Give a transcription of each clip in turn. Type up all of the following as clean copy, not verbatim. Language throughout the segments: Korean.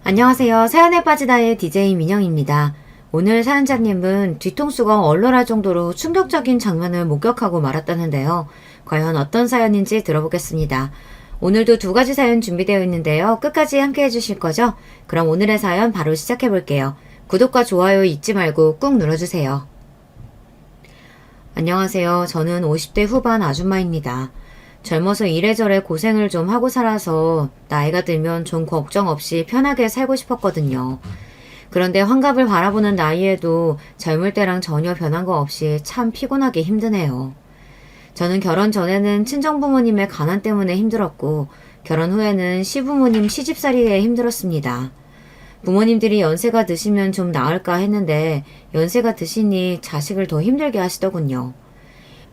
안녕하세요. 사연에 빠지다의 DJ 민영입니다. 오늘 사연자님은 뒤통수가 얼얼할 정도로 충격적인 장면을 목격하고 말았다는데요. 과연 어떤 사연인지 들어보겠습니다. 오늘도 두 가지 사연 준비되어 있는데요. 끝까지 함께 해주실 거죠? 그럼 오늘의 사연 바로 시작해 볼게요. 구독과 좋아요 잊지 말고 꾹 눌러주세요. 안녕하세요. 저는 50대 후반 아줌마입니다. 젊어서 이래저래 고생을 좀 하고 살아서 나이가 들면 좀 걱정 없이 편하게 살고 싶었거든요. 그런데 환갑을 바라보는 나이에도 젊을 때랑 전혀 변한 거 없이 참 피곤하게 힘드네요. 저는 결혼 전에는 친정부모님의 가난 때문에 힘들었고 결혼 후에는 시부모님 시집살이에 힘들었습니다. 부모님들이 연세가 드시면 좀 나을까 했는데 연세가 드시니 자식을 더 힘들게 하시더군요.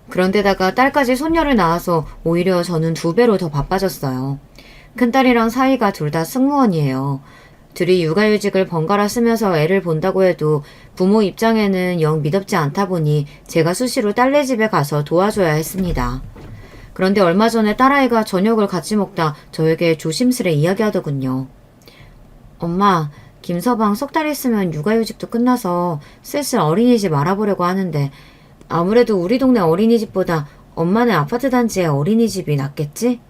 그런데다가 딸까지 손녀를 낳아서 오히려 저는 2배로 더 바빠졌어요. 큰딸이랑 사이가 둘 다 승무원이에요. 둘이 육아휴직을 번갈아 쓰면서 애를 본다고 해도 부모 입장에는 영 미덥지 않다 보니 제가 수시로 딸네 집에 가서 도와줘야 했습니다. 그런데 얼마 전에 딸아이가 저녁을 같이 먹다 저에게 조심스레 이야기하더군요. 엄마, 김서방 석 달 있으면 육아휴직도 끝나서 슬슬 어린이집 알아보려고 하는데 아무래도 우리 동네 어린이집보다 엄마네 아파트 단지의 어린이집이 낫겠지?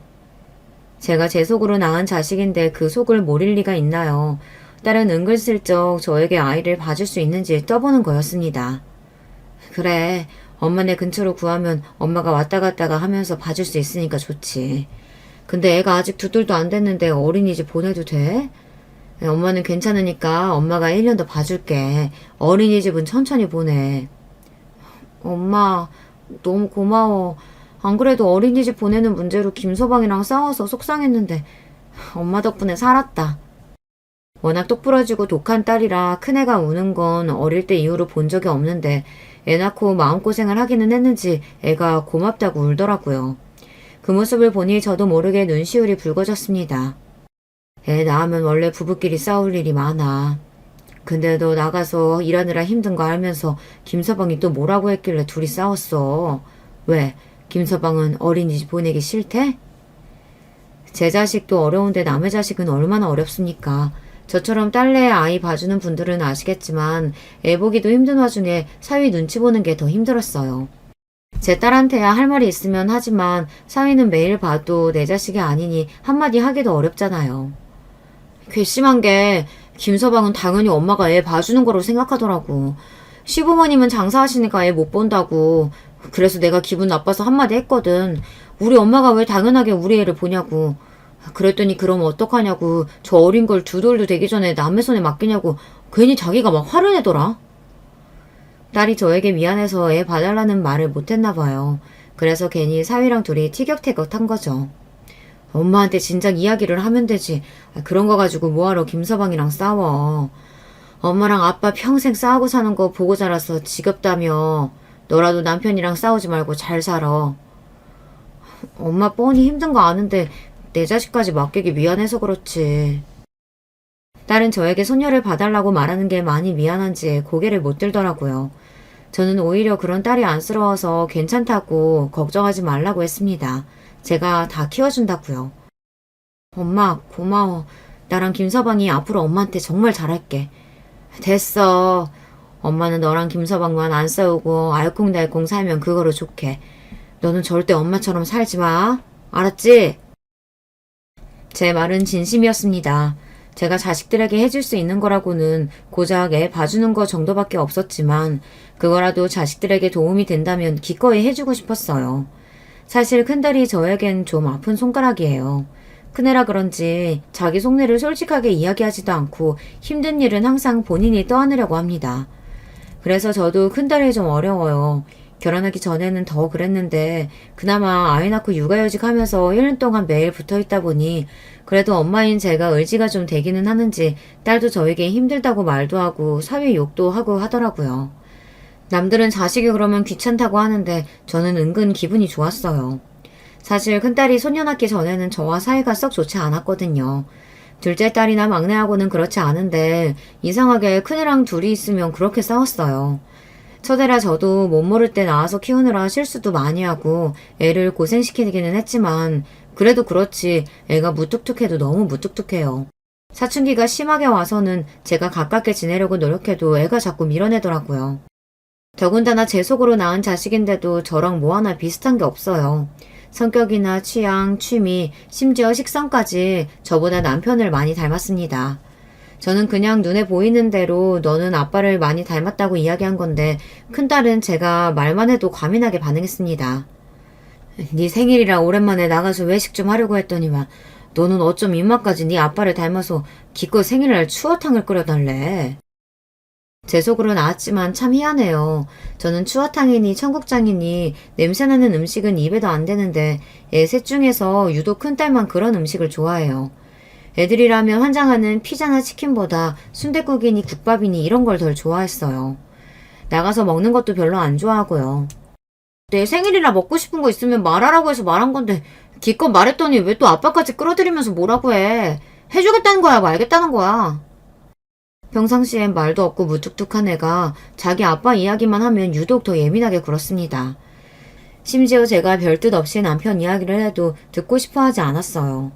제가 제 속으로 낳은 자식인데 그 속을 모를 리가 있나요? 딸은 은근슬쩍 저에게 아이를 봐줄 수 있는지 떠보는 거였습니다. 그래, 엄마네 근처로 구하면 엄마가 왔다 갔다가 하면서 봐줄 수 있으니까 좋지. 근데 애가 아직 2돌도 안 됐는데 어린이집 보내도 돼? 엄마는 괜찮으니까 엄마가 1년 더 봐줄게. 어린이집은 천천히 보내. 엄마, 너무 고마워. 안 그래도 어린이집 보내는 문제로 김서방이랑 싸워서 속상했는데 엄마 덕분에 살았다. 워낙 똑부러지고 독한 딸이라 큰애가 우는 건 어릴 때 이후로 본 적이 없는데 애 낳고 마음고생을 하기는 했는지 애가 고맙다고 울더라고요. 그 모습을 보니 저도 모르게 눈시울이 붉어졌습니다. 애 낳으면 원래 부부끼리 싸울 일이 많아. 근데 너 나가서 일하느라 힘든 거 알면서 김서방이 또 뭐라고 했길래 둘이 싸웠어. 왜? 김서방은 어린이집 보내기 싫대? 제 자식도 어려운데 남의 자식은 얼마나 어렵습니까? 저처럼 딸내 아이 봐주는 분들은 아시겠지만 애 보기도 힘든 와중에 사위 눈치 보는 게 더 힘들었어요. 제 딸한테야 할 말이 있으면 하지만 사위는 매일 봐도 내 자식이 아니니 한마디 하기도 어렵잖아요. 괘씸한 게 김서방은 당연히 엄마가 애 봐주는 거로 생각하더라고. 시부모님은 장사하시니까 애 못 본다고. 그래서 내가 기분 나빠서 한마디 했거든. 우리 엄마가 왜 당연하게 우리 애를 보냐고. 그랬더니 그럼 어떡하냐고. 저 어린 걸 2돌도 되기 전에 남의 손에 맡기냐고 괜히 자기가 막 화를 내더라. 딸이 저에게 미안해서 애 봐달라는 말을 못했나 봐요. 그래서 괜히 사위랑 둘이 티격태격한 거죠. 엄마한테 진작 이야기를 하면 되지. 그런 거 가지고 뭐하러 김서방이랑 싸워. 엄마랑 아빠 평생 싸우고 사는 거 보고 자라서 지겹다며. 너라도 남편이랑 싸우지 말고 잘 살아. 엄마 뻔히 힘든 거 아는데 내 자식까지 맡기기 미안해서 그렇지. 딸은 저에게 손녀를 봐달라고 말하는 게 많이 미안한지 고개를 못 들더라고요. 저는 오히려 그런 딸이 안쓰러워서 괜찮다고 걱정하지 말라고 했습니다. 제가 다 키워준다고요. 엄마 고마워. 나랑 김서방이 앞으로 엄마한테 정말 잘할게. 됐어. 엄마는 너랑 김서방만 안 싸우고 알콩달콩 살면 그거로 좋게. 너는 절대 엄마처럼 살지 마. 알았지? 제 말은 진심이었습니다. 제가 자식들에게 해줄 수 있는 거라고는 고작 애 봐주는 거 정도밖에 없었지만 그거라도 자식들에게 도움이 된다면 기꺼이 해주고 싶었어요. 사실 큰딸이 저에겐 좀 아픈 손가락이에요. 큰애라 그런지 자기 속내를 솔직하게 이야기하지도 않고 힘든 일은 항상 본인이 떠안으려고 합니다. 그래서 저도 큰딸이 좀 어려워요. 결혼하기 전에는 더 그랬는데 그나마 아이 낳고 육아휴직 하면서 1년 동안 매일 붙어있다 보니 그래도 엄마인 제가 의지가 좀 되기는 하는지 딸도 저에게 힘들다고 말도 하고 사위 욕도 하고 하더라고요. 남들은 자식이 그러면 귀찮다고 하는데 저는 은근 기분이 좋았어요. 사실 큰딸이 소년 낳기 전에는 저와 사이가 썩 좋지 않았거든요. 둘째 딸이나 막내하고는 그렇지 않은데 이상하게 큰애랑 둘이 있으면 그렇게 싸웠어요. 첫애라 저도 못 모를 때 낳아서 키우느라 실수도 많이 하고 애를 고생시키기는 했지만 그래도 그렇지 애가 무뚝뚝해도 너무 무뚝뚝해요. 사춘기가 심하게 와서는 제가 가깝게 지내려고 노력해도 애가 자꾸 밀어내더라고요. 더군다나 제 속으로 낳은 자식인데도 저랑 뭐 하나 비슷한 게 없어요. 성격이나 취향, 취미, 심지어 식성까지 저보다 남편을 많이 닮았습니다. 저는 그냥 눈에 보이는 대로 너는 아빠를 많이 닮았다고 이야기한 건데 큰딸은 제가 말만 해도 과민하게 반응했습니다. 네 생일이라 오랜만에 나가서 외식 좀 하려고 했더니만 너는 어쩜 입맛까지 네 아빠를 닮아서 기껏 생일날 추어탕을 끓여달래. 제 속으로 나왔지만 참 희한해요. 저는 추어탕이니 청국장이니 냄새나는 음식은 입에도 안 되는데 애 셋 중에서 유독 큰딸만 그런 음식을 좋아해요. 애들이라면 환장하는 피자나 치킨보다 순댓국이니 국밥이니 이런 걸 덜 좋아했어요. 나가서 먹는 것도 별로 안 좋아하고요. 내 생일이라 먹고 싶은 거 있으면 말하라고 해서 말한 건데 기껏 말했더니 왜 또 아빠까지 끌어들이면서 뭐라고 해. 해주겠다는 거야 말겠다는 거야. 평상시엔 말도 없고 무뚝뚝한 애가 자기 아빠 이야기만 하면 유독 더 예민하게 굴었습니다. 심지어 제가 별뜻 없이 남편 이야기를 해도 듣고 싶어 하지 않았어요.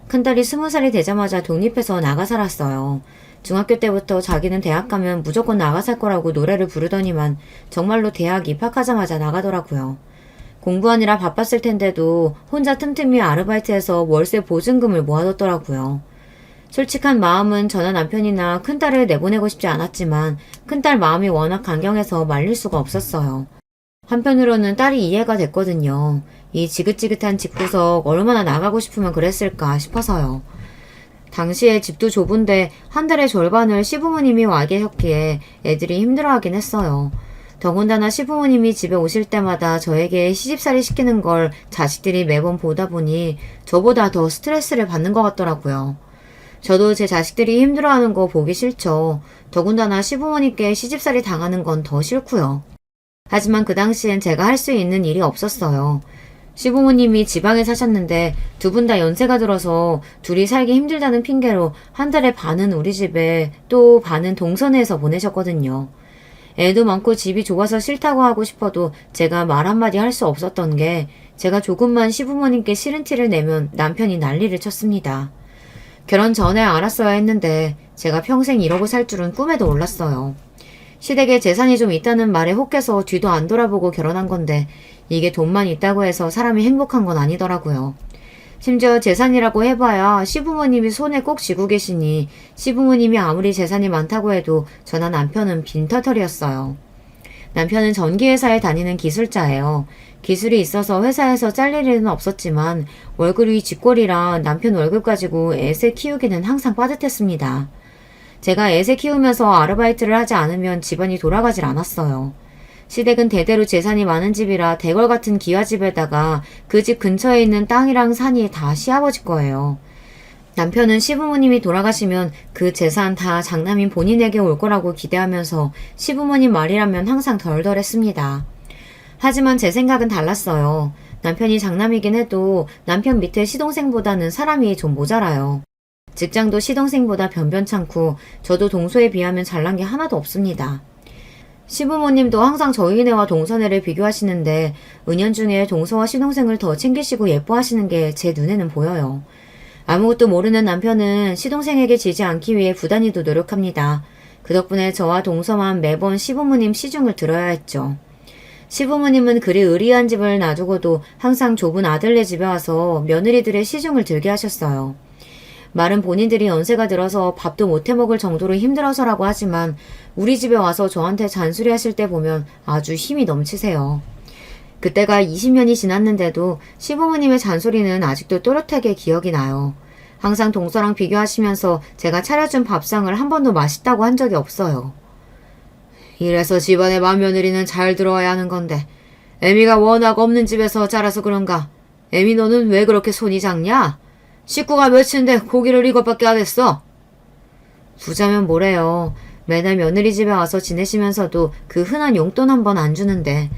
큰딸이 20살이 되자마자 독립해서 나가 살았어요. 중학교 때부터 자기는 대학 가면 무조건 나가 살 거라고 노래를 부르더니만 정말로 대학 입학하자마자 나가더라고요. 공부하느라 바빴을 텐데도 혼자 틈틈이 아르바이트해서 월세 보증금을 모아뒀더라고요. 솔직한 마음은 저나 남편이나 큰딸을 내보내고 싶지 않았지만 큰딸 마음이 워낙 강경해서 말릴 수가 없었어요. 한편으로는 딸이 이해가 됐거든요. 이 지긋지긋한 집구석 얼마나 나가고 싶으면 그랬을까 싶어서요. 당시에 집도 좁은데 한 달의 절반을 시부모님이 와 계셨기에 애들이 힘들어하긴 했어요. 더군다나 시부모님이 집에 오실 때마다 저에게 시집살이 시키는 걸 자식들이 매번 보다 보니 저보다 더 스트레스를 받는 것 같더라고요. 저도 제 자식들이 힘들어하는 거 보기 싫죠. 더군다나 시부모님께 시집살이 당하는 건 더 싫고요. 하지만 그 당시엔 제가 할 수 있는 일이 없었어요. 시부모님이 지방에 사셨는데 두 분 다 연세가 들어서 둘이 살기 힘들다는 핑계로 한 달에 반은 우리 집에 또 반은 동선에서 보내셨거든요. 애도 많고 집이 좁아서 싫다고 하고 싶어도 제가 말 한마디 할 수 없었던 게 제가 조금만 시부모님께 싫은 티를 내면 남편이 난리를 쳤습니다. 결혼 전에 알았어야 했는데 제가 평생 이러고 살 줄은 꿈에도 몰랐어요. 시댁에 재산이 좀 있다는 말에 혹해서 뒤도 안 돌아보고 결혼한 건데 이게 돈만 있다고 해서 사람이 행복한 건 아니더라고요. 심지어 재산이라고 해봐야 시부모님이 손에 꼭 쥐고 계시니 시부모님이 아무리 재산이 많다고 해도 저나 남편은 빈털털이었어요. 남편은 전기회사에 다니는 기술자예요. 기술이 있어서 회사에서 잘릴 일은 없었지만 월급이 쥐꼬리라 남편 월급 가지고 애새 키우기는 항상 빠듯했습니다. 제가 애새 키우면서 아르바이트를 하지 않으면 집안이 돌아가질 않았어요. 시댁은 대대로 재산이 많은 집이라 대궐 같은 기와집에다가 그 집 근처에 있는 땅이랑 산이 다 시아버지 거예요. 남편은 시부모님이 돌아가시면 그 재산 다 장남인 본인에게 올 거라고 기대하면서 시부모님 말이라면 항상 덜덜했습니다. 하지만 제 생각은 달랐어요. 남편이 장남이긴 해도 남편 밑에 시동생보다는 사람이 좀 모자라요. 직장도 시동생보다 변변찮고 저도 동서에 비하면 잘난 게 하나도 없습니다. 시부모님도 항상 저희네와 동서네를 비교하시는데 은연중에 동서와 시동생을 더 챙기시고 예뻐하시는 게 제 눈에는 보여요. 아무것도 모르는 남편은 시동생에게 지지 않기 위해 부단히도 노력합니다. 그 덕분에 저와 동서만 매번 시부모님 시중을 들어야 했죠. 시부모님은 그리 의리한 집을 놔두고도 항상 좁은 아들네 집에 와서 며느리들의 시중을 들게 하셨어요. 말은 본인들이 연세가 들어서 밥도 못 해먹을 정도로 힘들어서라고 하지만 우리 집에 와서 저한테 잔소리하실 때 보면 아주 힘이 넘치세요. 그때가 20년이 지났는데도 시부모님의 잔소리는 아직도 또렷하게 기억이 나요. 항상 동서랑 비교하시면서 제가 차려준 밥상을 한 번도 맛있다고 한 적이 없어요. 이래서 집안의 맏며느리는 잘 들어와야 하는 건데 애미가 워낙 없는 집에서 자라서 그런가. 애미 너는 왜 그렇게 손이 작냐? 식구가 몇인데 고기를 이것밖에 안 했어? 부자면 뭐래요. 매달 며느리 집에 와서 지내시면서도 그 흔한 용돈 한 번 안 주는데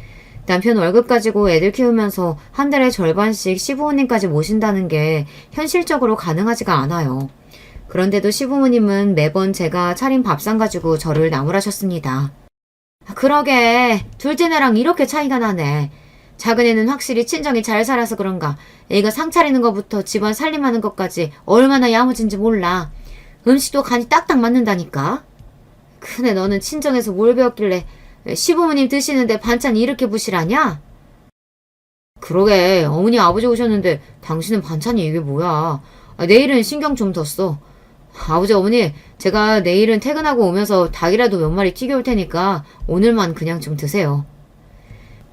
남편 월급 가지고 애들 키우면서 한 달에 절반씩 시부모님까지 모신다는 게 현실적으로 가능하지가 않아요. 그런데도 시부모님은 매번 제가 차린 밥상 가지고 저를 나무라셨습니다. 그러게 둘째네랑 이렇게 차이가 나네. 작은애는 확실히 친정이 잘 살아서 그런가 애가 상 차리는 것부터 집안 살림하는 것까지 얼마나 야무진지 몰라. 음식도 간이 딱딱 맞는다니까. 근데 너는 친정에서 뭘 배웠길래 시부모님 드시는데 반찬 이렇게 부실하냐? 그러게, 어머니 아버지 오셨는데 당신은 반찬이 이게 뭐야. 내일은 신경 좀 더 써. 아버지 어머니, 제가 내일은 퇴근하고 오면서 닭이라도 몇 마리 튀겨올 테니까 오늘만 그냥 좀 드세요.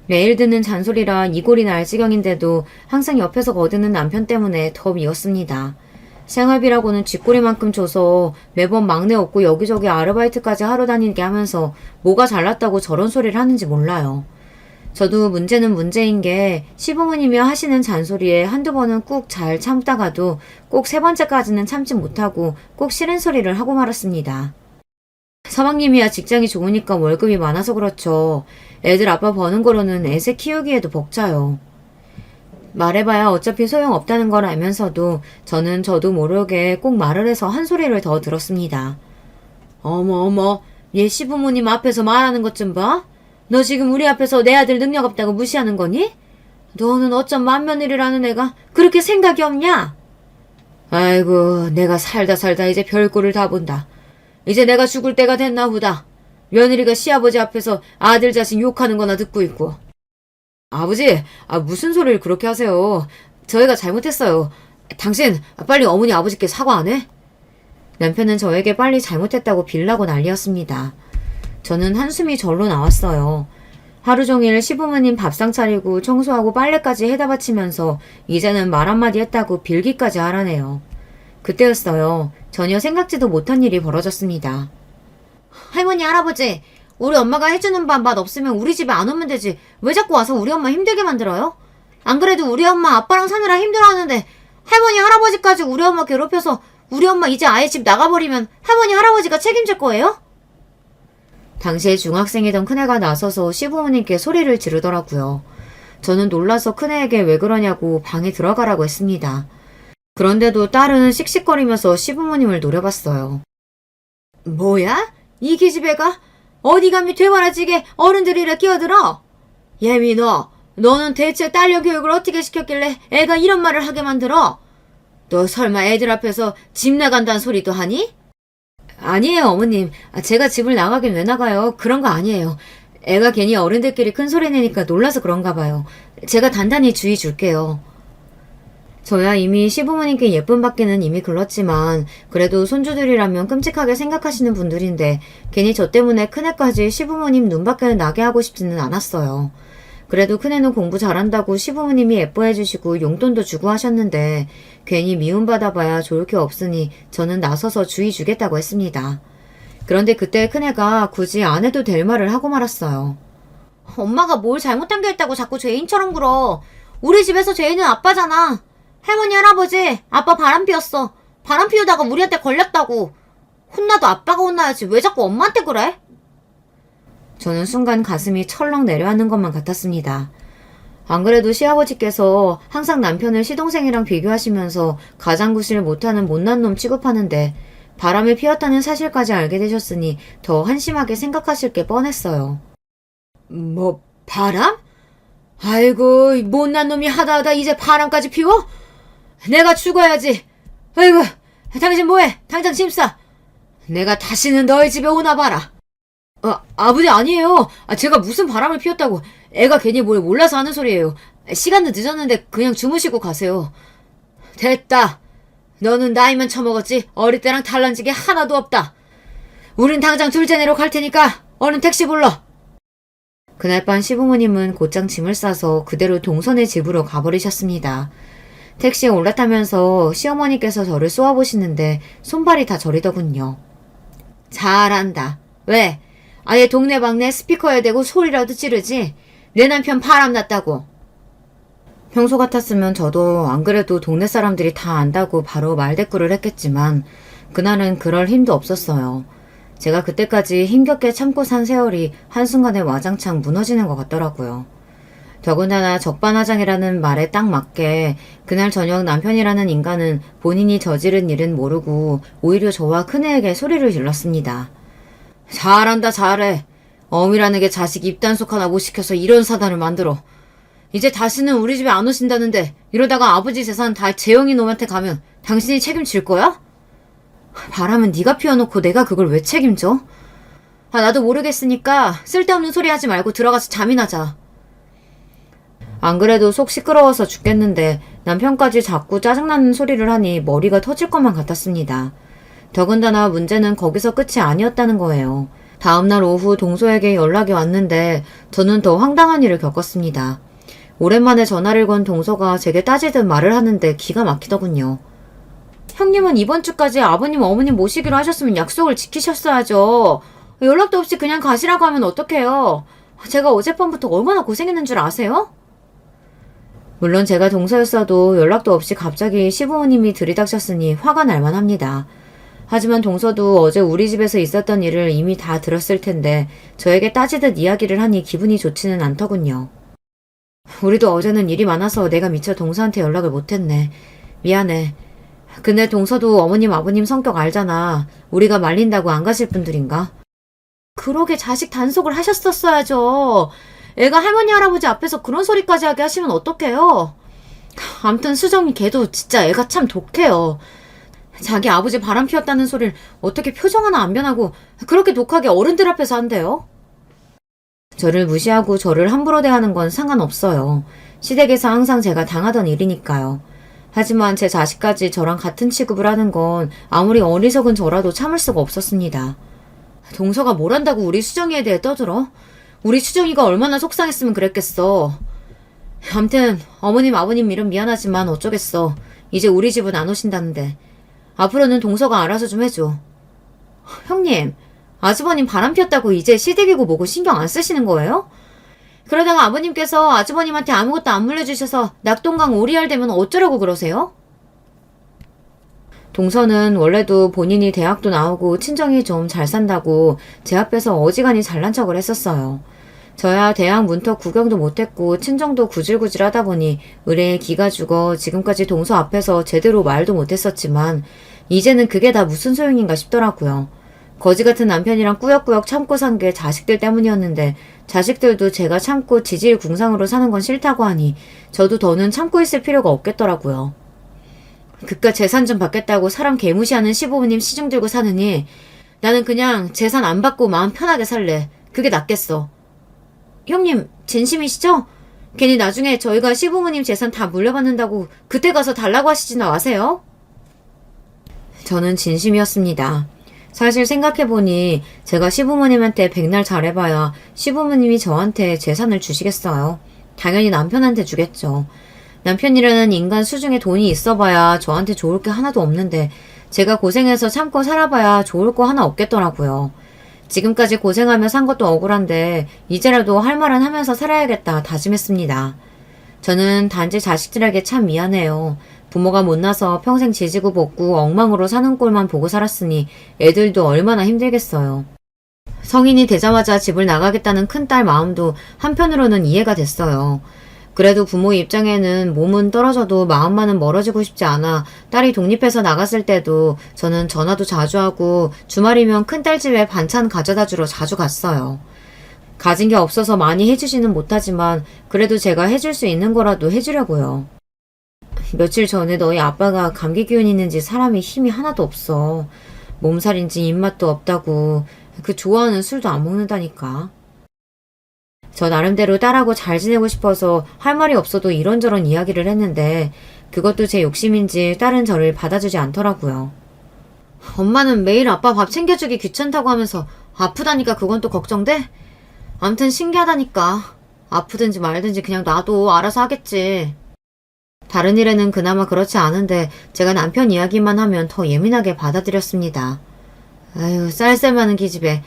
매일 듣는 잔소리라 이골이 날 지경인데도 항상 옆에서 거드는 남편 때문에 더 미웠습니다. 생활비라고는 쥐꼬리만큼 줘서 매번 막내 없고 여기저기 아르바이트까지 하러 다니게 하면서 뭐가 잘났다고 저런 소리를 하는지 몰라요. 저도 문제는 문제인 게 시부모님이 하시는 잔소리에 한두 번은 꾹 잘 참다가도 꼭 세 번째까지는 참지 못하고 꼭 싫은 소리를 하고 말았습니다. 서방님이야 직장이 좋으니까 월급이 많아서 그렇죠. 애들 아빠 버는 거로는 애새 키우기에도 벅차요. 말해봐야 어차피 소용없다는 걸 알면서도 저는 저도 모르게 꼭 말을 해서 한 소리를 더 들었습니다. 어머, 얘 시부모님 앞에서 말하는 것 좀 봐. 너 지금 우리 앞에서 내 아들 능력 없다고 무시하는 거니? 너는 어쩜 맏며느리라는 애가 그렇게 생각이 없냐? 아이고, 내가 살다 이제 별꼴을 다 본다. 이제 내가 죽을 때가 됐나 보다. 며느리가 시아버지 앞에서 아들 자식 욕하는 거나 듣고 있고. 아버지, 무슨 소리를 그렇게 하세요. 저희가 잘못했어요. 당신 빨리 어머니 아버지께 사과 안 해? 남편은 저에게 빨리 잘못했다고 빌라고 난리였습니다. 저는 한숨이 절로 나왔어요. 하루 종일 시부모님 밥상 차리고 청소하고 빨래까지 해다 바치면서 이제는 말 한마디 했다고 빌기까지 하라네요. 그때였어요. 전혀 생각지도 못한 일이 벌어졌습니다. 할머니, 할아버지, 우리 엄마가 해주는 밥 맛 없으면 우리 집에 안 오면 되지. 왜 자꾸 와서 우리 엄마 힘들게 만들어요? 안 그래도 우리 엄마 아빠랑 사느라 힘들어하는데 할머니, 할아버지까지 우리 엄마 괴롭혀서 우리 엄마 이제 아예 집 나가버리면 할머니, 할아버지가 책임질 거예요? 당시에 중학생이던 큰애가 나서서 시부모님께 소리를 지르더라고요. 저는 놀라서 큰애에게 왜 그러냐고 방에 들어가라고 했습니다. 그런데도 딸은 씩씩거리면서 시부모님을 노려봤어요. 뭐야? 이 기집애가? 어디 감히 되바라지게 어른들이라 끼어들어? 예미 너는 대체 딸려 교육을 어떻게 시켰길래 애가 이런 말을 하게 만들어? 너 설마 애들 앞에서 집 나간다는 소리도 하니? 아니에요, 어머님. 제가 집을 나가긴 왜 나가요? 그런 거 아니에요. 애가 괜히 어른들끼리 큰 소리 내니까 놀라서 그런가 봐요. 제가 단단히 주의 줄게요. 저야 이미 시부모님께 예쁨 받기는 이미 글렀지만 그래도 손주들이라면 끔찍하게 생각하시는 분들인데 괜히 저 때문에 큰애까지 시부모님 눈밖에 나게 하고 싶지는 않았어요. 그래도 큰애는 공부 잘한다고 시부모님이 예뻐해 주시고 용돈도 주고 하셨는데 괜히 미움받아봐야 좋을 게 없으니 저는 나서서 주의 주겠다고 했습니다. 그런데 그때 큰애가 굳이 안 해도 될 말을 하고 말았어요. 엄마가 뭘 잘못한 게 있다고 자꾸 죄인처럼 굴어. 우리 집에서 죄인은 아빠잖아. 할머니, 할아버지, 아빠 바람 피웠어. 바람 피우다가 우리한테 걸렸다고. 혼나도 아빠가 혼나야지 왜 자꾸 엄마한테 그래? 저는 순간 가슴이 철렁 내려앉는 것만 같았습니다. 안 그래도 시아버지께서 항상 남편을 시동생이랑 비교하시면서 가장구실 못하는 못난 놈 취급하는데 바람을 피웠다는 사실까지 알게 되셨으니 더 한심하게 생각하실 게 뻔했어요. 뭐 바람? 아이고, 못난 놈이 하다 이제 바람까지 피워? 내가 죽어야지. 아이고, 당신 뭐해? 당장 짐 싸. 내가 다시는 너희 집에 오나 봐라. 아버지 아니에요. 제가 무슨 바람을 피웠다고. 애가 괜히 뭘 몰라서 하는 소리예요. 시간도 늦었는데 그냥 주무시고 가세요. 됐다. 너는 나이만 처먹었지 어릴 때랑 달라진 게 하나도 없다. 우린 당장 둘째 내로 갈 테니까 얼른 택시 불러. 그날 밤 시부모님은 곧장 짐을 싸서 그대로 동선의 집으로 가버리셨습니다. 택시에 올라타면서 시어머니께서 저를 쏘아보시는데 손발이 다 저리더군요. 잘한다. 왜? 아예 동네방네 스피커에 대고 소리라도 지르지? 내 남편 바람났다고. 평소 같았으면 저도 안 그래도 동네 사람들이 다 안다고 바로 말대꾸를 했겠지만 그날은 그럴 힘도 없었어요. 제가 그때까지 힘겹게 참고 산 세월이 한순간에 와장창 무너지는 것 같더라고요. 더군다나 적반하장이라는 말에 딱 맞게 그날 저녁 남편이라는 인간은 본인이 저지른 일은 모르고 오히려 저와 큰애에게 소리를 질렀습니다. 잘한다 잘해. 어미라는 게 자식 입단속 하나 못 시켜서 이런 사단을 만들어. 이제 다시는 우리 집에 안 오신다는데 이러다가 아버지 재산 다 재영이 놈한테 가면 당신이 책임질 거야? 바람은 네가 피워놓고 내가 그걸 왜 책임져? 나도 모르겠으니까 쓸데없는 소리 하지 말고 들어가서 잠이나 자. 안 그래도 속 시끄러워서 죽겠는데 남편까지 자꾸 짜증나는 소리를 하니 머리가 터질 것만 같았습니다. 더군다나 문제는 거기서 끝이 아니었다는 거예요. 다음날 오후 동서에게 연락이 왔는데 저는 더 황당한 일을 겪었습니다. 오랜만에 전화를 건 동서가 제게 따지듯 말을 하는데 기가 막히더군요. 형님은 이번 주까지 아버님 어머님 모시기로 하셨으면 약속을 지키셨어야죠. 연락도 없이 그냥 가시라고 하면 어떡해요. 제가 어젯밤부터 얼마나 고생했는 줄 아세요? 물론 제가 동서였어도 연락도 없이 갑자기 시부모님이 들이닥쳤으니 화가 날 만합니다. 하지만 동서도 어제 우리 집에서 있었던 일을 이미 다 들었을 텐데 저에게 따지듯 이야기를 하니 기분이 좋지는 않더군요. 우리도 어제는 일이 많아서 내가 미처 동서한테 연락을 못했네. 미안해. 근데 동서도 어머님 아버님 성격 알잖아. 우리가 말린다고 안 가실 분들인가? 그러게 자식 단속을 하셨었어야죠. 애가 할머니 할아버지 앞에서 그런 소리까지 하게 하시면 어떡해요. 암튼 수정이 걔도 진짜 애가 참 독해요. 자기 아버지 바람 피웠다는 소리를 어떻게 표정 하나 안 변하고 그렇게 독하게 어른들 앞에서 한대요? 저를 무시하고 저를 함부로 대하는 건 상관없어요. 시댁에서 항상 제가 당하던 일이니까요. 하지만 제 자식까지 저랑 같은 취급을 하는 건 아무리 어리석은 저라도 참을 수가 없었습니다. 동서가 뭘 한다고 우리 수정이에 대해 떠들어? 우리 수정이가 얼마나 속상했으면 그랬겠어. 암튼 어머님 아버님 일은 미안하지만 어쩌겠어. 이제 우리 집은 안 오신다는데. 앞으로는 동서가 알아서 좀 해줘. 형님, 아주버님 바람 피웠다고 이제 시댁이고 뭐고 신경 안 쓰시는 거예요? 그러다가 아버님께서 아주버님한테 아무것도 안 물려주셔서 낙동강 오리알 되면 어쩌라고 그러세요? 동서는 원래도 본인이 대학도 나오고 친정이 좀 잘 산다고 제 앞에서 어지간히 잘난 척을 했었어요. 저야 대학 문턱 구경도 못했고 친정도 구질구질 하다 보니 의뢰에 기가 죽어 지금까지 동서 앞에서 제대로 말도 못했었지만 이제는 그게 다 무슨 소용인가 싶더라고요. 거지 같은 남편이랑 꾸역꾸역 참고 산 게 자식들 때문이었는데 자식들도 제가 참고 지질궁상으로 사는 건 싫다고 하니 저도 더는 참고 있을 필요가 없겠더라고요. 그깟 재산 좀 받겠다고 사람 개무시하는 시부모님 시중 들고 사느니 나는 그냥 재산 안 받고 마음 편하게 살래. 그게 낫겠어. 형님 진심이시죠? 괜히 나중에 저희가 시부모님 재산 다 물려받는다고 그때 가서 달라고 하시지나 마세요. 저는 진심이었습니다. 사실 생각해보니 제가 시부모님한테 백날 잘해봐야 시부모님이 저한테 재산을 주시겠어요. 당연히 남편한테 주겠죠. 남편이라는 인간 수중에 돈이 있어봐야 저한테 좋을 게 하나도 없는데 제가 고생해서 참고 살아봐야 좋을 거 하나 없겠더라고요. 지금까지 고생하며 산 것도 억울한데 이제라도 할 말은 하면서 살아야겠다 다짐했습니다. 저는 단지 자식들에게 참 미안해요. 부모가 못나서 평생 지지고 볶고 엉망으로 사는 꼴만 보고 살았으니 애들도 얼마나 힘들겠어요. 성인이 되자마자 집을 나가겠다는 큰딸 마음도 한편으로는 이해가 됐어요. 그래도 부모 입장에는 몸은 떨어져도 마음만은 멀어지고 싶지 않아 딸이 독립해서 나갔을 때도 저는 전화도 자주 하고 주말이면 큰딸 집에 반찬 가져다 주러 자주 갔어요. 가진 게 없어서 많이 해주지는 못하지만 그래도 제가 해줄 수 있는 거라도 해주려고요. 며칠 전에 너희 아빠가 감기 기운 있는지 사람이 힘이 하나도 없어. 몸살인지 입맛도 없다고. 그 좋아하는 술도 안 먹는다니까. 저 나름대로 딸하고 잘 지내고 싶어서 할 말이 없어도 이런저런 이야기를 했는데 그것도 제 욕심인지 딸은 저를 받아주지 않더라고요. 엄마는 매일 아빠 밥 챙겨주기 귀찮다고 하면서 아프다니까 그건 또 걱정돼? 암튼 신기하다니까. 아프든지 말든지 그냥 놔도 알아서 하겠지. 다른 일에는 그나마 그렇지 않은데 제가 남편 이야기만 하면 더 예민하게 받아들였습니다. 아유 쌀쌀하는 기집애.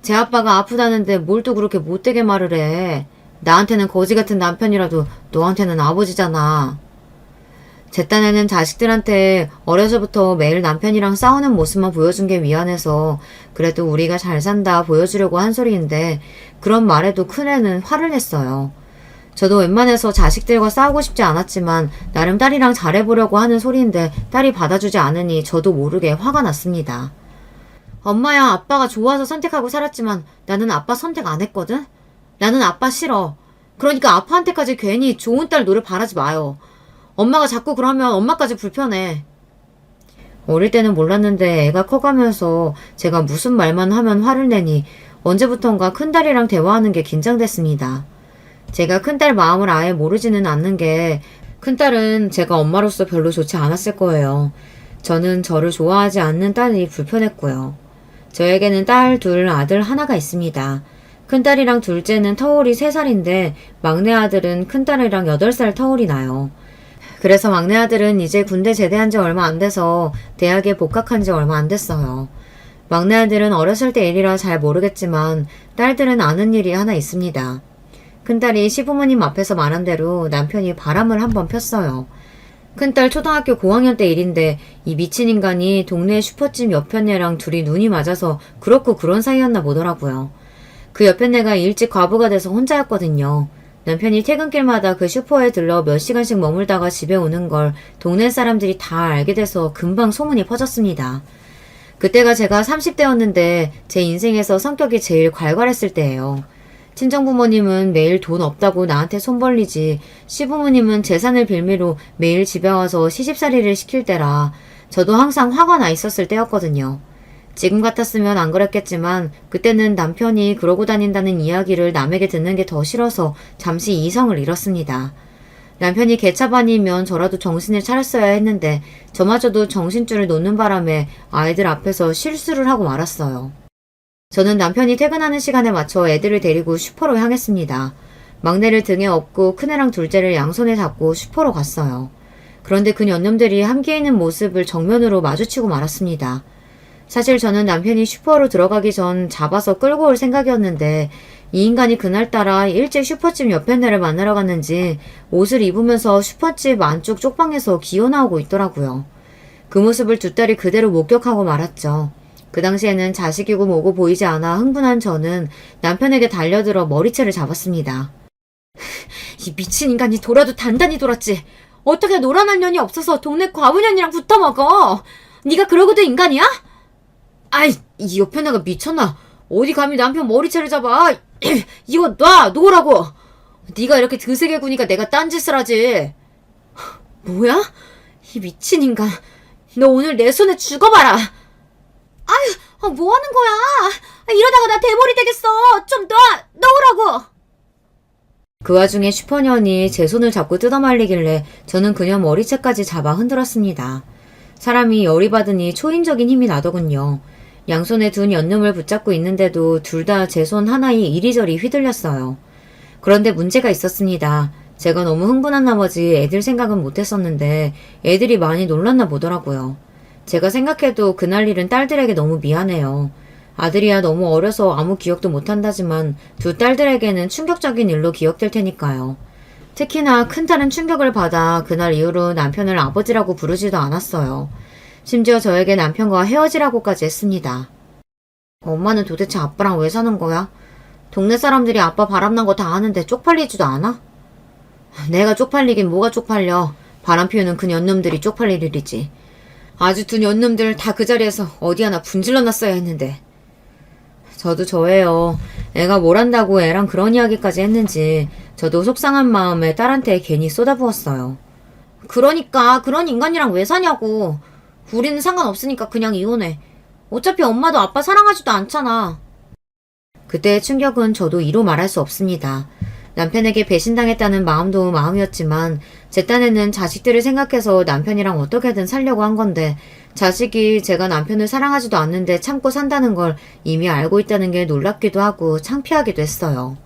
제 아빠가 아프다는데 뭘 또 그렇게 못되게 말을 해. 나한테는 거지 같은 남편이라도 너한테는 아버지잖아. 제 딴에는 자식들한테 어려서부터 매일 남편이랑 싸우는 모습만 보여준 게 미안해서 그래도 우리가 잘 산다 보여주려고 한 소리인데 그런 말에도 큰애는 화를 냈어요. 저도 웬만해서 자식들과 싸우고 싶지 않았지만 나름 딸이랑 잘해보려고 하는 소리인데 딸이 받아주지 않으니 저도 모르게 화가 났습니다. 엄마야 아빠가 좋아서 선택하고 살았지만 나는 아빠 선택 안 했거든? 나는 아빠 싫어. 그러니까 아빠한테까지 괜히 좋은 딸 노를 바라지 마요. 엄마가 자꾸 그러면 엄마까지 불편해. 어릴 때는 몰랐는데 애가 커가면서 제가 무슨 말만 하면 화를 내니 언제부턴가 큰딸이랑 대화하는 게 긴장됐습니다. 제가 큰딸 마음을 아예 모르지는 않는 게 큰딸은 제가 엄마로서 별로 좋지 않았을 거예요. 저는 저를 좋아하지 않는 딸이 불편했고요. 저에게는 딸 둘, 아들 하나가 있습니다. 큰딸이랑 둘째는 터울이 3살인데 막내 아들은 큰딸이랑 8살 터울이 나요. 그래서 막내 아들은 이제 군대 제대한 지 얼마 안 돼서 대학에 복학한 지 얼마 안 됐어요. 막내 아들은 어렸을 때 일이라 잘 모르겠지만 딸들은 아는 일이 하나 있습니다. 큰딸이 시부모님 앞에서 말한 대로 남편이 바람을 한번 폈어요. 큰딸 초등학교 고학년 때 일인데 이 미친 인간이 동네 슈퍼집 옆편네랑 둘이 눈이 맞아서 그렇고 그런 사이였나 보더라고요. 그 옆편네가 일찍 과부가 돼서 혼자였거든요. 남편이 퇴근길마다 그 슈퍼에 들러 몇 시간씩 머물다가 집에 오는 걸 동네 사람들이 다 알게 돼서 금방 소문이 퍼졌습니다. 그때가 제가 30대였는데 제 인생에서 성격이 제일 괄괄했을 때예요. 친정부모님은 매일 돈 없다고 나한테 손 벌리지 시부모님은 재산을 빌미로 매일 집에 와서 시집살이를 시킬 때라 저도 항상 화가 나 있었을 때였거든요. 지금 같았으면 안 그랬겠지만 그때는 남편이 그러고 다닌다는 이야기를 남에게 듣는 게 더 싫어서 잠시 이성을 잃었습니다. 남편이 개차반이면 저라도 정신을 차렸어야 했는데 저마저도 정신줄을 놓는 바람에 아이들 앞에서 실수를 하고 말았어요. 저는 남편이 퇴근하는 시간에 맞춰 애들을 데리고 슈퍼로 향했습니다. 막내를 등에 업고 큰애랑 둘째를 양손에 잡고 슈퍼로 갔어요. 그런데 그 년놈들이 함께 있는 모습을 정면으로 마주치고 말았습니다. 사실 저는 남편이 슈퍼로 들어가기 전 잡아서 끌고 올 생각이었는데 이 인간이 그날따라 일찍 슈퍼집 옆편네를 만나러 갔는지 옷을 입으면서 슈퍼집 안쪽 쪽방에서 기어나오고 있더라고요. 그 모습을 두 딸이 그대로 목격하고 말았죠. 그 당시에는 자식이고 뭐고 보이지 않아 흥분한 저는 남편에게 달려들어 머리채를 잡았습니다. 이 미친 인간이 돌아도 단단히 돌았지. 어떻게 노란할 년이 없어서 동네 과부년이랑 붙어먹어. 네가 그러고도 인간이야? 아이, 이 옆편애가 미쳤나? 어디 감히 남편 머리채를 잡아? 이거 놓으라고. 네가 이렇게 드세게 구니까 내가 딴짓을 하지. 뭐야? 이 미친 인간. 너 오늘 내 손에 죽어봐라. 아유, 뭐 하는 거야? 이러다가 나 대머리 되겠어. 좀 놓으라고. 그 와중에 슈퍼년이 제 손을 잡고 뜯어말리길래 저는 그녀 머리채까지 잡아 흔들었습니다. 사람이 열이 받으니 초인적인 힘이 나더군요. 양손에 둔 연놈을 붙잡고 있는데도 둘 다 제 손 하나에 이리저리 휘둘렸어요. 그런데 문제가 있었습니다. 제가 너무 흥분한 나머지 애들 생각은 못했었는데 애들이 많이 놀랐나 보더라고요. 제가 생각해도 그날 일은 딸들에게 너무 미안해요. 아들이야 너무 어려서 아무 기억도 못한다지만 두 딸들에게는 충격적인 일로 기억될 테니까요. 특히나 큰딸은 충격을 받아 그날 이후로 남편을 아버지라고 부르지도 않았어요. 심지어 저에게 남편과 헤어지라고까지 했습니다. 엄마는 도대체 아빠랑 왜 사는 거야? 동네 사람들이 아빠 바람난 거 다 아는데 쪽팔리지도 않아? 내가 쪽팔리긴 뭐가 쪽팔려. 바람 피우는 그 년놈들이 쪽팔릴 일이지. 아주 두 년놈들 다 그 자리에서 어디 하나 분질러 놨어야 했는데. 저도 저예요. 애가 뭘 한다고 애랑 그런 이야기까지 했는지 저도 속상한 마음에 딸한테 괜히 쏟아부었어요. 그러니까 그런 인간이랑 왜 사냐고. 우리는 상관없으니까 그냥 이혼해. 어차피 엄마도 아빠 사랑하지도 않잖아. 그때의 충격은 저도 이루 말할 수 없습니다. 남편에게 배신당했다는 마음도 마음이었지만 제 딴에는 자식들을 생각해서 남편이랑 어떻게든 살려고 한 건데 자식이 제가 남편을 사랑하지도 않는데 참고 산다는 걸 이미 알고 있다는 게 놀랍기도 하고 창피하기도 했어요.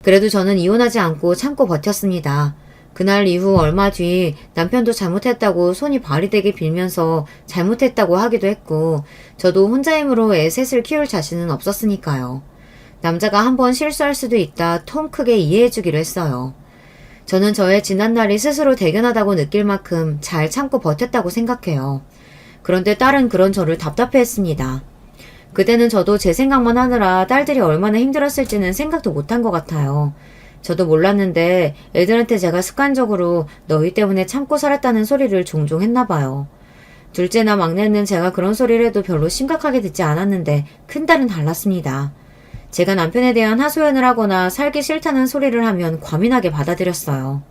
그래도 저는 이혼하지 않고 참고 버텼습니다. 그날 이후 얼마 뒤 남편도 잘못했다고 손이 발이 되게 빌면서 잘못했다고 하기도 했고 저도 혼자 힘으로 애 셋을 키울 자신은 없었으니까요. 남자가 한번 실수할 수도 있다 통 크게 이해해주기로 했어요. 저는 저의 지난날이 스스로 대견하다고 느낄 만큼 잘 참고 버텼다고 생각해요. 그런데 딸은 그런 저를 답답해했습니다. 그때는 저도 제 생각만 하느라 딸들이 얼마나 힘들었을지는 생각도 못한 것 같아요. 저도 몰랐는데 애들한테 제가 습관적으로 너희 때문에 참고 살았다는 소리를 종종 했나 봐요. 둘째나 막내는 제가 그런 소리를 해도 별로 심각하게 듣지 않았는데 큰딸은 달랐습니다. 제가 남편에 대한 하소연을 하거나 살기 싫다는 소리를 하면 과민하게 받아들였어요.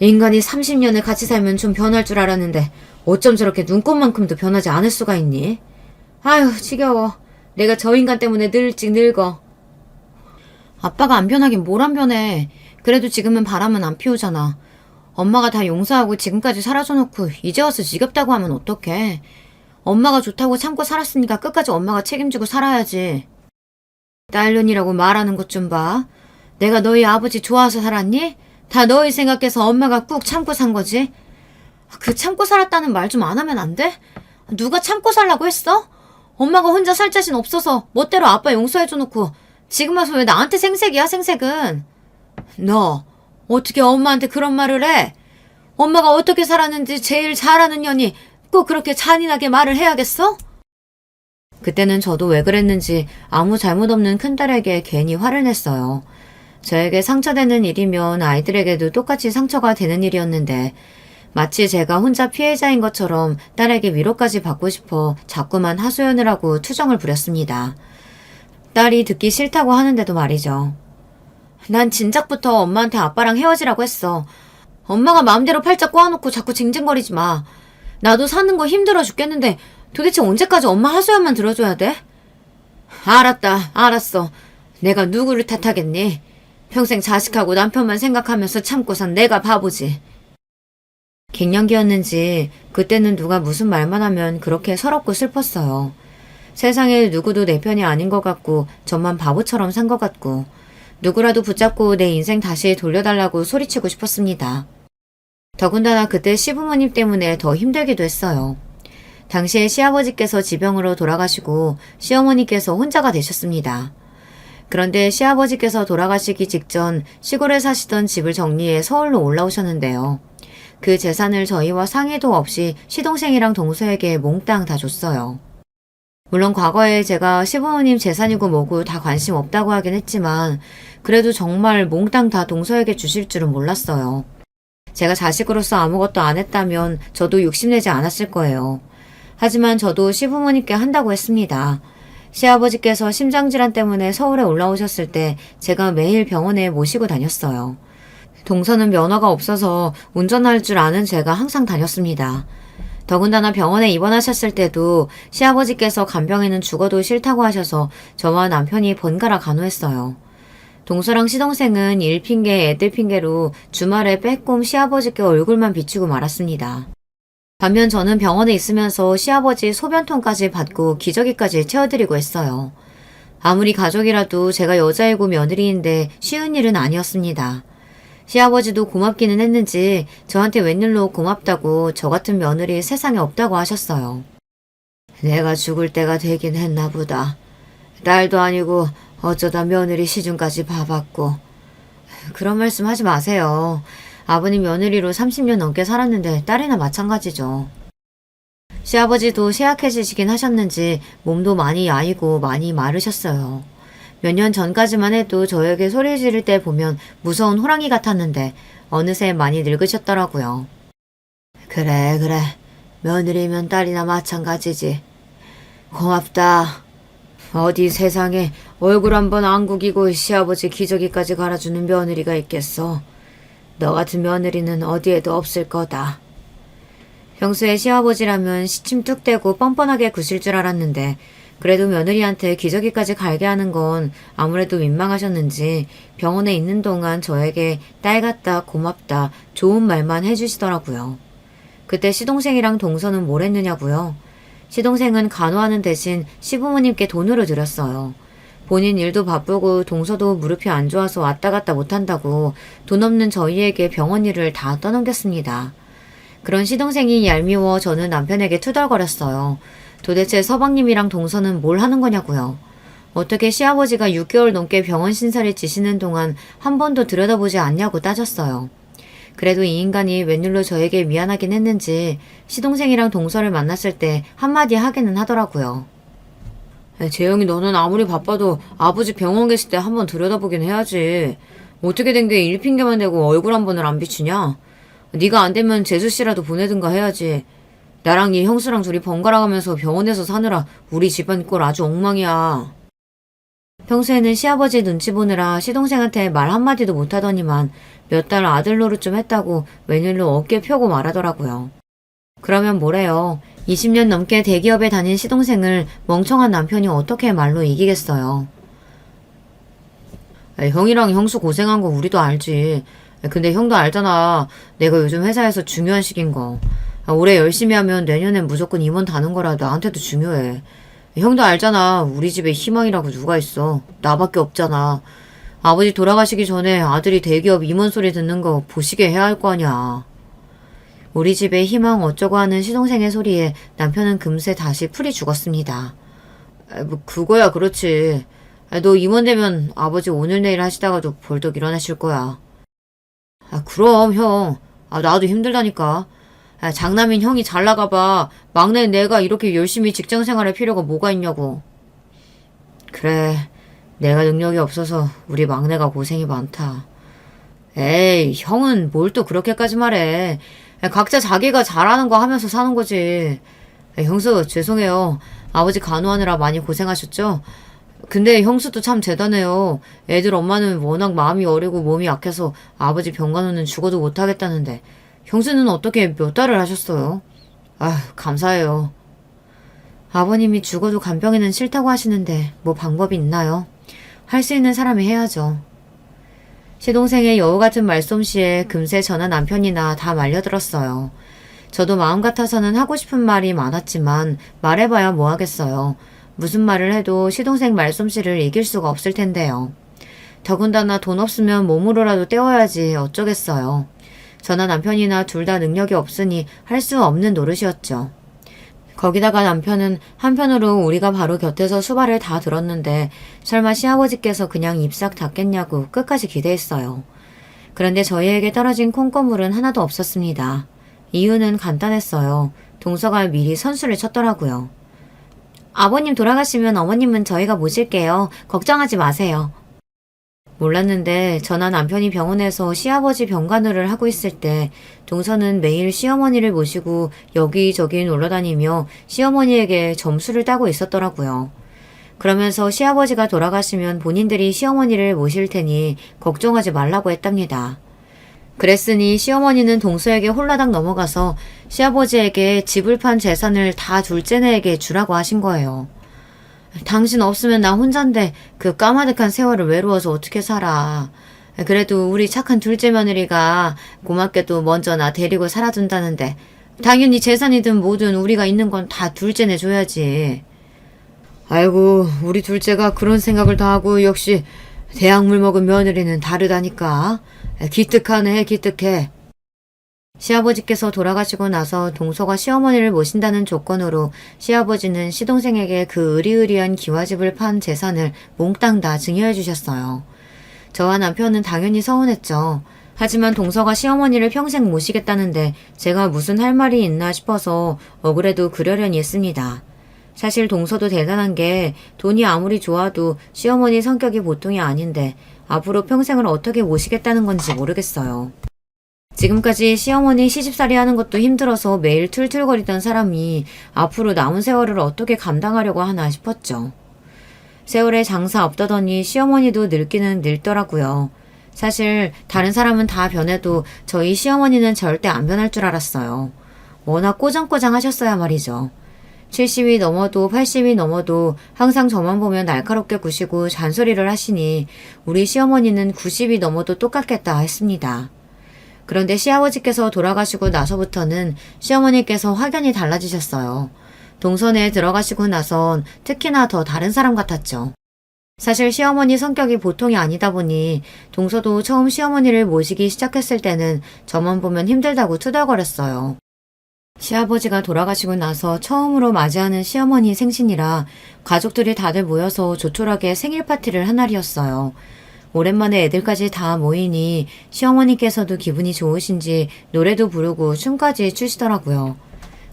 인간이 30년을 같이 살면 좀 변할 줄 알았는데 어쩜 저렇게 눈꽃만큼도 변하지 않을 수가 있니? 아휴, 지겨워. 내가 저 인간 때문에 늘 일찍 늙어. 아빠가 안 변하긴 뭘 안 변해. 그래도 지금은 바람은 안 피우잖아. 엄마가 다 용서하고 지금까지 살아줘놓고 이제 와서 지겹다고 하면 어떡해. 엄마가 좋다고 참고 살았으니까 끝까지 엄마가 책임지고 살아야지. 딸년이라고 말하는 것 좀 봐. 내가 너희 아버지 좋아서 살았니? 다 너희 생각해서 엄마가 꾹 참고 산 거지. 그 참고 살았다는 말 좀 안 하면 안 돼? 누가 참고 살라고 했어? 엄마가 혼자 살 자신 없어서 멋대로 아빠 용서해줘놓고 지금 와서 왜 나한테 생색이야, 생색은. 너 어떻게 엄마한테 그런 말을 해? 엄마가 어떻게 살았는지 제일 잘 아는 년이 꼭 그렇게 잔인하게 말을 해야겠어? 그때는 저도 왜 그랬는지 아무 잘못 없는 큰딸에게 괜히 화를 냈어요. 저에게 상처되는 일이면 아이들에게도 똑같이 상처가 되는 일이었는데 마치 제가 혼자 피해자인 것처럼 딸에게 위로까지 받고 싶어 자꾸만 하소연을 하고 투정을 부렸습니다. 딸이 듣기 싫다고 하는데도 말이죠. 난 진작부터 엄마한테 아빠랑 헤어지라고 했어. 엄마가 마음대로 팔자 꼬아놓고 자꾸 징징거리지 마. 나도 사는 거 힘들어 죽겠는데 도대체 언제까지 엄마 하소연만 들어줘야 돼? 알았다, 알았어. 내가 누구를 탓하겠니? 평생 자식하고 남편만 생각하면서 참고 산 내가 바보지. 갱년기였는지 그때는 누가 무슨 말만 하면 그렇게 서럽고 슬펐어요. 세상에 누구도 내 편이 아닌 것 같고 저만 바보처럼 산 것 같고 누구라도 붙잡고 내 인생 다시 돌려달라고 소리치고 싶었습니다. 더군다나 그때 시부모님 때문에 더 힘들기도 했어요. 당시에 시아버지께서 지병으로 돌아가시고 시어머니께서 혼자가 되셨습니다. 그런데 시아버지께서 돌아가시기 직전 시골에 사시던 집을 정리해 서울로 올라오셨는데요. 그 재산을 저희와 상의도 없이 시동생이랑 동서에게 몽땅 다 줬어요. 물론 과거에 제가 시부모님 재산이고 뭐고 다 관심 없다고 하긴 했지만 그래도 정말 몽땅 다 동서에게 주실 줄은 몰랐어요. 제가 자식으로서 아무것도 안 했다면 저도 욕심내지 않았을 거예요. 하지만 저도 시부모님께 한다고 했습니다. 시아버지께서 심장질환 때문에 서울에 올라오셨을 때 제가 매일 병원에 모시고 다녔어요. 동서는 면허가 없어서 운전할 줄 아는 제가 항상 다녔습니다. 더군다나 병원에 입원하셨을 때도 시아버지께서 간병인은 죽어도 싫다고 하셔서 저와 남편이 번갈아 간호했어요. 동서랑 시동생은 일 핑계, 애들 핑계로 주말에 빼꼼 시아버지께 얼굴만 비추고 말았습니다. 반면 저는 병원에 있으면서 시아버지 소변통까지 받고 기저귀까지 채워드리고 했어요. 아무리 가족이라도 제가 여자이고 며느리인데 쉬운 일은 아니었습니다. 시아버지도 고맙기는 했는지 저한테 웬일로 고맙다고 저 같은 며느리 세상에 없다고 하셨어요. 내가 죽을 때가 되긴 했나 보다. 딸도 아니고 어쩌다 며느리 시중까지 봐봤고. 그런 말씀 하지 마세요. 아버님 며느리로 30년 넘게 살았는데 딸이나 마찬가지죠. 시아버지도 쇠약해지시긴 하셨는지 몸도 많이 야이고 많이 마르셨어요. 몇 년 전까지만 해도 저에게 소리 지를 때 보면 무서운 호랑이 같았는데 어느새 많이 늙으셨더라고요. 그래. 며느리면 딸이나 마찬가지지. 고맙다. 어디 세상에 얼굴 한번 안 구기고 시아버지 기저귀까지 갈아주는 며느리가 있겠어. 너 같은 며느리는 어디에도 없을 거다. 평소에 시아버지라면 시침 뚝 떼고 뻔뻔하게 구실 줄 알았는데 그래도 며느리한테 기저귀까지 갈게 하는 건 아무래도 민망하셨는지 병원에 있는 동안 저에게 딸 같다, 고맙다, 좋은 말만 해주시더라고요. 그때 시동생이랑 동서는 뭘 했느냐고요? 시동생은 간호하는 대신 시부모님께 돈으로 드렸어요. 본인 일도 바쁘고 동서도 무릎이 안 좋아서 왔다 갔다 못한다고 돈 없는 저희에게 병원 일을 다 떠넘겼습니다. 그런 시동생이 얄미워 저는 남편에게 투덜거렸어요. 도대체 서방님이랑 동서는 뭘 하는 거냐고요. 어떻게 시아버지가 6개월 넘게 병원 신사를 지시는 동안 한 번도 들여다보지 않냐고 따졌어요. 그래도 이 인간이 웬일로 저에게 미안하긴 했는지 시동생이랑 동서를 만났을 때 한마디 하기는 하더라고요. 재영이 너는 아무리 바빠도 아버지 병원 계실 때 한번 들여다보긴 해야지. 어떻게 된 게 일 핑계만 대고 얼굴 한 번을 안 비추냐? 네가 안 되면 재수씨라도 보내든가 해야지. 나랑 네 형수랑 둘이 번갈아 가면서 병원에서 사느라 우리 집안 꼴 아주 엉망이야. 평소에는 시아버지 눈치 보느라 시동생한테 말 한마디도 못하더니만 몇 달 아들 노릇 좀 했다고 웬일로 어깨 펴고 말하더라고요. 그러면 뭐래요. 20년 넘게 대기업에 다닌 시동생을 멍청한 남편이 어떻게 말로 이기겠어요. 형이랑 형수 고생한 거 우리도 알지. 근데 형도 알잖아. 내가 요즘 회사에서 중요한 시기인 거. 올해 열심히 하면 내년엔 무조건 임원 다는 거라 나한테도 중요해. 형도 알잖아. 우리 집에 희망이라고 누가 있어. 나밖에 없잖아. 아버지 돌아가시기 전에 아들이 대기업 임원 소리 듣는 거 보시게 해야 할 거 아니야. 우리 집에 희망 어쩌고 하는 시동생의 소리에 남편은 금세 다시 풀이 죽었습니다. 뭐 그거야 그렇지. 너 임원 되면 아버지 오늘 내일 하시다가도 벌떡 일어나실 거야. 그럼 형. 나도 힘들다니까. 장남인 형이 잘 나가봐. 막내 내가 이렇게 열심히 직장 생활할 필요가 뭐가 있냐고. 그래. 내가 능력이 없어서 우리 막내가 고생이 많다. 에이, 형은 뭘 또 그렇게까지 말해. 각자 자기가 잘하는 거 하면서 사는 거지. 형수, 죄송해요. 아버지 간호하느라 많이 고생하셨죠? 근데 형수도 참 대단해요. 애들 엄마는 워낙 마음이 어리고 몸이 약해서 아버지 병간호는 죽어도 못하겠다는데 형수는 어떻게 몇 달을 하셨어요? 감사해요. 아버님이 죽어도 간병인은 싫다고 하시는데 뭐 방법이 있나요? 할 수 있는 사람이 해야죠. 시동생의 여우 같은 말솜씨에 금세 저나 남편이나 다 말려들었어요. 저도 마음 같아서는 하고 싶은 말이 많았지만 말해봐야 뭐 하겠어요. 무슨 말을 해도 시동생 말솜씨를 이길 수가 없을 텐데요. 더군다나 돈 없으면 몸으로라도 때워야지 어쩌겠어요. 저나 남편이나 둘 다 능력이 없으니 할 수 없는 노릇이었죠. 거기다가 남편은 한편으로 우리가 바로 곁에서 수발을 다 들었는데 설마 시아버지께서 그냥 입 싹 닫겠냐고 끝까지 기대했어요. 그런데 저희에게 떨어진 콩고물은 하나도 없었습니다. 이유는 간단했어요. 동서가 미리 선수를 쳤더라고요. 아버님 돌아가시면 어머님은 저희가 모실게요. 걱정하지 마세요. 몰랐는데 저나 남편이 병원에서 시아버지 병간호를 하고 있을 때 동서는 매일 시어머니를 모시고 여기저기 놀러다니며 시어머니에게 점수를 따고 있었더라고요. 그러면서 시아버지가 돌아가시면 본인들이 시어머니를 모실 테니 걱정하지 말라고 했답니다. 그랬으니 시어머니는 동서에게 홀라당 넘어가서 시아버지에게 집을 판 재산을 다 둘째네에게 주라고 하신 거예요. 당신 없으면 나 혼잔데 그 까마득한 세월을 외로워서 어떻게 살아. 그래도 우리 착한 둘째 며느리가 고맙게도 먼저 나 데리고 살아준다는데 당연히 재산이든 뭐든 우리가 있는 건 다 둘째네 줘야지. 아이고 우리 둘째가 그런 생각을 다 하고 역시 대학물 먹은 며느리는 다르다니까. 기특하네 기특해. 시아버지께서 돌아가시고 나서 동서가 시어머니를 모신다는 조건으로 시아버지는 시동생에게 그 으리으리한 기와집을 판 재산을 몽땅 다 증여해 주셨어요. 저와 남편은 당연히 서운했죠. 하지만 동서가 시어머니를 평생 모시겠다는데 제가 무슨 할 말이 있나 싶어서 억울해도 그러려니 했습니다. 사실 동서도 대단한 게 돈이 아무리 좋아도 시어머니 성격이 보통이 아닌데 앞으로 평생을 어떻게 모시겠다는 건지 모르겠어요. 지금까지 시어머니 시집살이 하는 것도 힘들어서 매일 툴툴거리던 사람이 앞으로 남은 세월을 어떻게 감당하려고 하나 싶었죠. 세월에 장사 없다더니 시어머니도 늙기는 늙더라고요. 사실 다른 사람은 다 변해도 저희 시어머니는 절대 안 변할 줄 알았어요. 워낙 꼬장꼬장 하셨어야 말이죠. 70이 넘어도 80이 넘어도 항상 저만 보면 날카롭게 구시고 잔소리를 하시니 우리 시어머니는 90이 넘어도 똑같겠다 했습니다. 그런데 시아버지께서 돌아가시고 나서부터는 시어머니께서 확연히 달라지셨어요. 동선에 들어가시고 나선 특히나 더 다른 사람 같았죠. 사실 시어머니 성격이 보통이 아니다 보니 동서도 처음 시어머니를 모시기 시작했을 때는 저만 보면 힘들다고 투덜거렸어요. 시아버지가 돌아가시고 나서 처음으로 맞이하는 시어머니 생신이라 가족들이 다들 모여서 조촐하게 생일 파티를 한 날이었어요. 오랜만에 애들까지 다 모이니 시어머니께서도 기분이 좋으신지 노래도 부르고 춤까지 추시더라고요.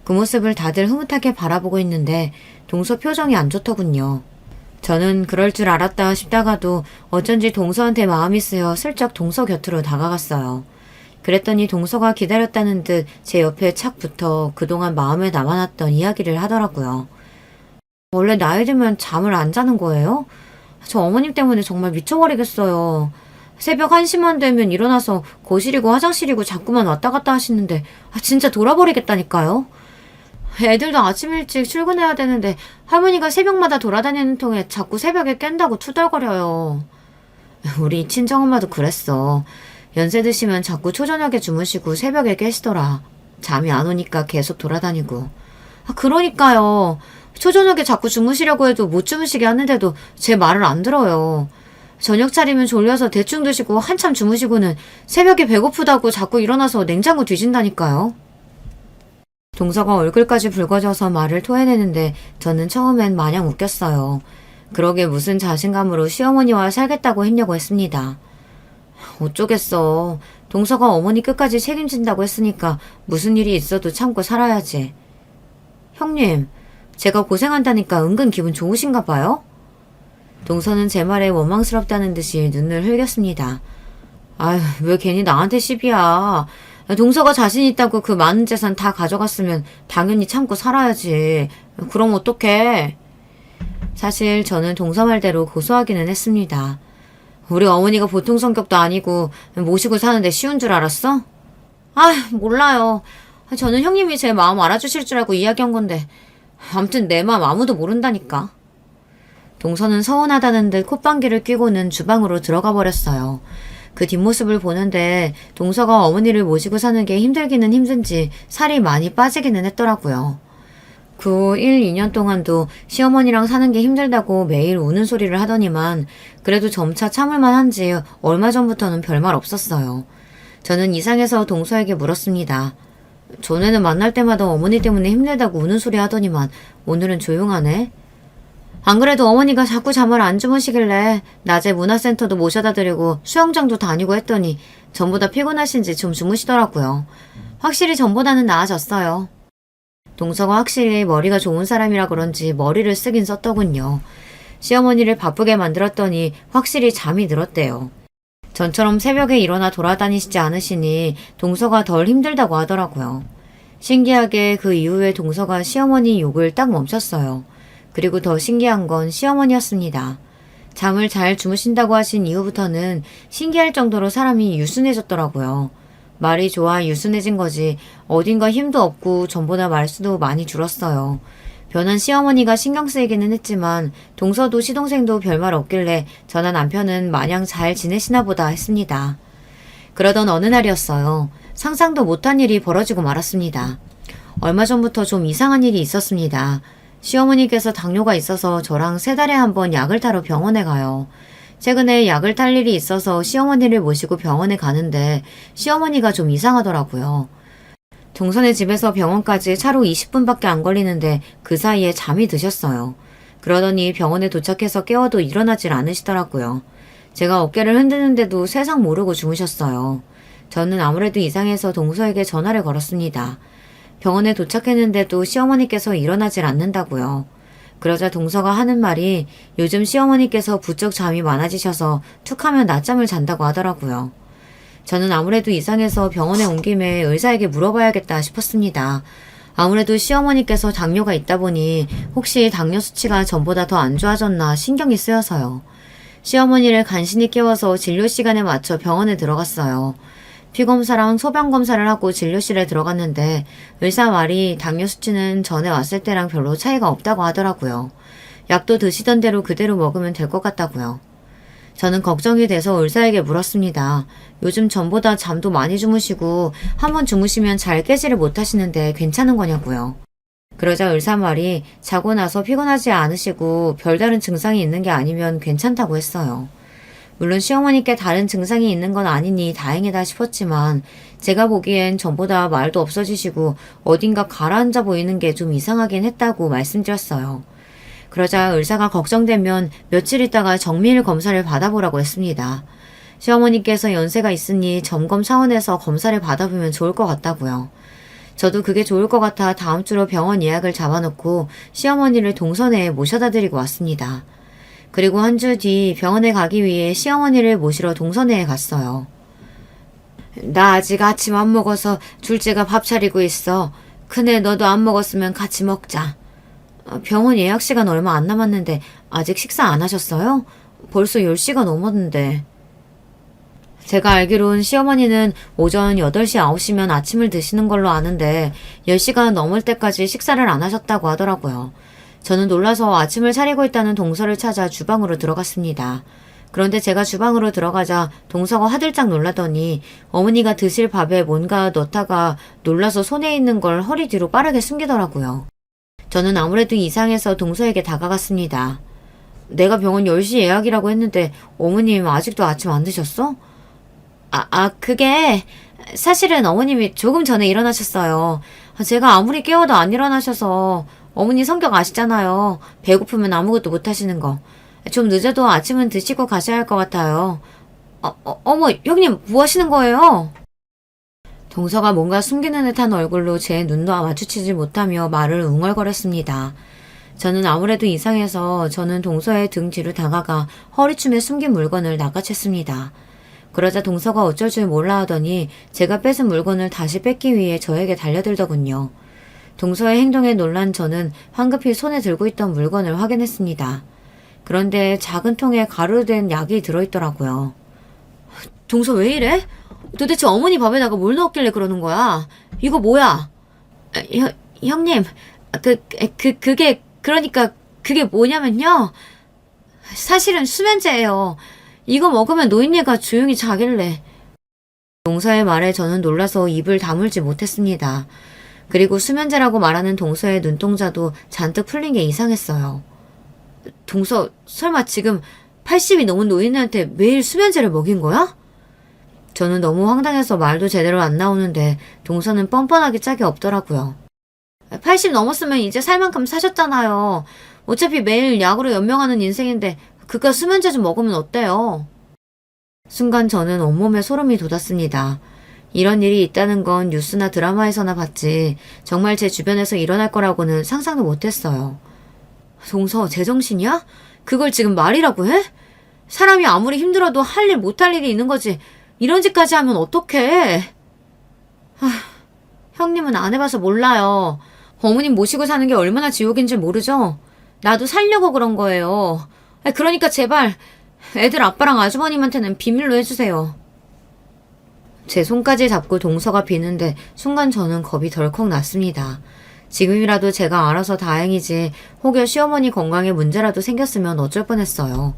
그 모습을 다들 흐뭇하게 바라보고 있는데 동서 표정이 안 좋더군요. 저는 그럴 줄 알았다 싶다가도 어쩐지 동서한테 마음이 쓰여 슬쩍 동서 곁으로 다가갔어요. 그랬더니 동서가 기다렸다는 듯 제 옆에 착 붙어 그동안 마음에 남아놨던 이야기를 하더라고요. 원래 나이 들면 잠을 안 자는 거예요? 저 어머님 때문에 정말 미쳐버리겠어요. 새벽 1시만 되면 일어나서 거실이고 화장실이고 자꾸만 왔다 갔다 하시는데 진짜 돌아버리겠다니까요. 애들도 아침 일찍 출근해야 되는데 할머니가 새벽마다 돌아다니는 통에 자꾸 새벽에 깬다고 투덜거려요. 우리 친정엄마도 그랬어. 연세 드시면 자꾸 초저녁에 주무시고 새벽에 깨시더라. 잠이 안 오니까 계속 돌아다니고. 그러니까요. 초저녁에 자꾸 주무시려고 해도 못 주무시게 하는데도 제 말을 안 들어요. 저녁 차리면 졸려서 대충 드시고 한참 주무시고는 새벽에 배고프다고 자꾸 일어나서 냉장고 뒤진다니까요. 동서가 얼굴까지 붉어져서 말을 토해내는데 저는 처음엔 마냥 웃겼어요. 그러게 무슨 자신감으로 시어머니와 살겠다고 했냐고 했습니다. 어쩌겠어. 동서가 어머니 끝까지 책임진다고 했으니까 무슨 일이 있어도 참고 살아야지. 형님, 제가 고생한다니까 은근 기분 좋으신가 봐요? 동서는 제 말에 원망스럽다는 듯이 눈을 흘겼습니다. 아휴, 왜 괜히 나한테 시비야. 동서가 자신 있다고 그 많은 재산 다 가져갔으면 당연히 참고 살아야지. 그럼 어떡해. 사실 저는 동서 말대로 고소하기는 했습니다. 우리 어머니가 보통 성격도 아니고 모시고 사는데 쉬운 줄 알았어? 몰라요. 저는 형님이 제 마음 알아주실 줄 알고 이야기한 건데 아무튼 내 마음 아무도 모른다니까. 동서는 서운하다는 듯 콧방귀를 뀌고는 주방으로 들어가 버렸어요. 그 뒷모습을 보는데 동서가 어머니를 모시고 사는 게 힘들기는 힘든지 살이 많이 빠지기는 했더라고요. 그 후 1, 2년 동안도 시어머니랑 사는 게 힘들다고 매일 우는 소리를 하더니만 그래도 점차 참을만 한지 얼마 전부터는 별말 없었어요. 저는 이상해서 동서에게 물었습니다. 전에는 만날 때마다 어머니 때문에 힘들다고 우는 소리 하더니만 오늘은 조용하네. 안 그래도 어머니가 자꾸 잠을 안 주무시길래 낮에 문화센터도 모셔다 드리고 수영장도 다니고 했더니 전보다 피곤하신지 좀 주무시더라고요. 확실히 전보다는 나아졌어요. 동서가 확실히 머리가 좋은 사람이라 그런지 머리를 쓰긴 썼더군요. 시어머니를 바쁘게 만들었더니 확실히 잠이 들었대요. 전처럼 새벽에 일어나 돌아다니시지 않으시니 동서가 덜 힘들다고 하더라고요. 신기하게 그 이후에 동서가 시어머니 욕을 딱 멈췄어요. 그리고 더 신기한 건 시어머니였습니다. 잠을 잘 주무신다고 하신 이후부터는 신기할 정도로 사람이 유순해졌더라고요. 말이 좋아 유순해진 거지 어딘가 힘도 없고 전보다 말수도 많이 줄었어요. 변한 시어머니가 신경 쓰이기는 했지만 동서도 시동생도 별말 없길래 저나 남편은 마냥 잘 지내시나 보다 했습니다. 그러던 어느 날이었어요. 상상도 못한 일이 벌어지고 말았습니다. 얼마 전부터 좀 이상한 일이 있었습니다. 시어머니께서 당뇨가 있어서 저랑 3달에 한 번 약을 타러 병원에 가요. 최근에 약을 탈 일이 있어서 시어머니를 모시고 병원에 가는데 시어머니가 좀 이상하더라고요. 동선의 집에서 병원까지 차로 20분밖에 안 걸리는데 그 사이에 잠이 드셨어요. 그러더니 병원에 도착해서 깨워도 일어나질 않으시더라고요. 제가 어깨를 흔드는데도 세상 모르고 주무셨어요. 저는 아무래도 이상해서 동서에게 전화를 걸었습니다. 병원에 도착했는데도 시어머니께서 일어나질 않는다고요. 그러자 동서가 하는 말이 요즘 시어머니께서 부쩍 잠이 많아지셔서 툭하면 낮잠을 잔다고 하더라고요. 저는 아무래도 이상해서 병원에 온 김에 의사에게 물어봐야겠다 싶었습니다. 아무래도 시어머니께서 당뇨가 있다 보니 혹시 당뇨 수치가 전보다 더 안 좋아졌나 신경이 쓰여서요. 시어머니를 간신히 깨워서 진료 시간에 맞춰 병원에 들어갔어요. 피검사랑 소변검사를 하고 진료실에 들어갔는데 의사 말이 당뇨 수치는 전에 왔을 때랑 별로 차이가 없다고 하더라고요. 약도 드시던 대로 그대로 먹으면 될 것 같다고요. 저는 걱정이 돼서 의사에게 물었습니다. 요즘 전보다 잠도 많이 주무시고 한번 주무시면 잘 깨지를 못하시는데 괜찮은 거냐고요. 그러자 의사 말이 자고 나서 피곤하지 않으시고 별다른 증상이 있는 게 아니면 괜찮다고 했어요. 물론 시어머니께 다른 증상이 있는 건 아니니 다행이다 싶었지만 제가 보기엔 전보다 말도 없어지시고 어딘가 가라앉아 보이는 게 좀 이상하긴 했다고 말씀드렸어요. 그러자 의사가 걱정되면 며칠 있다가 정밀 검사를 받아보라고 했습니다. 시어머니께서 연세가 있으니 점검 차원에서 검사를 받아보면 좋을 것 같다고요. 저도 그게 좋을 것 같아 다음 주로 병원 예약을 잡아놓고 시어머니를 동선에 모셔다 드리고 왔습니다. 그리고 한 주 뒤 병원에 가기 위해 시어머니를 모시러 동선회에 갔어요. 나 아직 아침 안 먹어서 둘째가 밥 차리고 있어. 큰애 너도 안 먹었으면 같이 먹자. 병원 예약 시간 얼마 안 남았는데 아직 식사 안 하셨어요? 벌써 10시가 넘었는데. 제가 알기론 시어머니는 오전 8시, 9시면 아침을 드시는 걸로 아는데 10시가 넘을 때까지 식사를 안 하셨다고 하더라고요. 저는 놀라서 아침을 차리고 있다는 동서를 찾아 주방으로 들어갔습니다. 그런데 제가 주방으로 들어가자 동서가 화들짝 놀라더니 어머니가 드실 밥에 뭔가 넣다가 놀라서 손에 있는 걸 허리 뒤로 빠르게 숨기더라고요. 저는 아무래도 이상해서 동서에게 다가갔습니다. 내가 병원 10시 예약이라고 했는데 어머님 아직도 아침 안 드셨어? 그게 사실은 어머님이 조금 전에 일어나셨어요. 제가 아무리 깨워도 안 일어나셔서 어머니 성격 아시잖아요. 배고프면 아무것도 못 하시는 거. 좀 늦어도 아침은 드시고 가셔야 할 것 같아요. 어머, 형님 뭐 하시는 거예요? 동서가 뭔가 숨기는 듯한 얼굴로 제 눈도 마주치지 못하며 말을 웅얼거렸습니다. 저는 아무래도 이상해서 저는 동서의 등 뒤로 다가가 허리춤에 숨긴 물건을 낚아챘습니다. 그러자 동서가 어쩔 줄 몰라 하더니 제가 뺏은 물건을 다시 뺏기 위해 저에게 달려들더군요. 동서의 행동에 놀란 저는 황급히 손에 들고 있던 물건을 확인했습니다. 그런데 작은 통에 가루로 된 약이 들어있더라고요. 동서 왜 이래? 도대체 어머니 밥에다가 뭘 넣었길래 그러는 거야? 이거 뭐야? 형님, 그게 뭐냐면요. 사실은 수면제예요. 이거 먹으면 노인네가 조용히 자길래. 동서의 말에 저는 놀라서 입을 다물지 못했습니다. 그리고 수면제라고 말하는 동서의 눈동자도 잔뜩 풀린 게 이상했어요. 동서, 설마 지금 80이 넘은 노인네한테 매일 수면제를 먹인 거야? 저는 너무 황당해서 말도 제대로 안 나오는데 동서는 뻔뻔하게 짝이 없더라고요. 80 넘었으면 이제 살 만큼 사셨잖아요. 어차피 매일 약으로 연명하는 인생인데 그깟 수면제 좀 먹으면 어때요? 순간 저는 온몸에 소름이 돋았습니다. 이런 일이 있다는 건 뉴스나 드라마에서나 봤지 정말 제 주변에서 일어날 거라고는 상상도 못했어요. 동서, 제정신이야? 그걸 지금 말이라고 해? 사람이 아무리 힘들어도 할 일 못할 일이 있는 거지 이런 짓까지 하면 어떡해? 형님은 안 해봐서 몰라요. 어머님 모시고 사는 게 얼마나 지옥인지 모르죠? 나도 살려고 그런 거예요. 그러니까 제발 애들 아빠랑 아주버님한테는 비밀로 해주세요. 제 손까지 잡고 동서가 비는데 순간 저는 겁이 덜컥 났습니다. 지금이라도 제가 알아서 다행이지 혹여 시어머니 건강에 문제라도 생겼으면 어쩔 뻔했어요.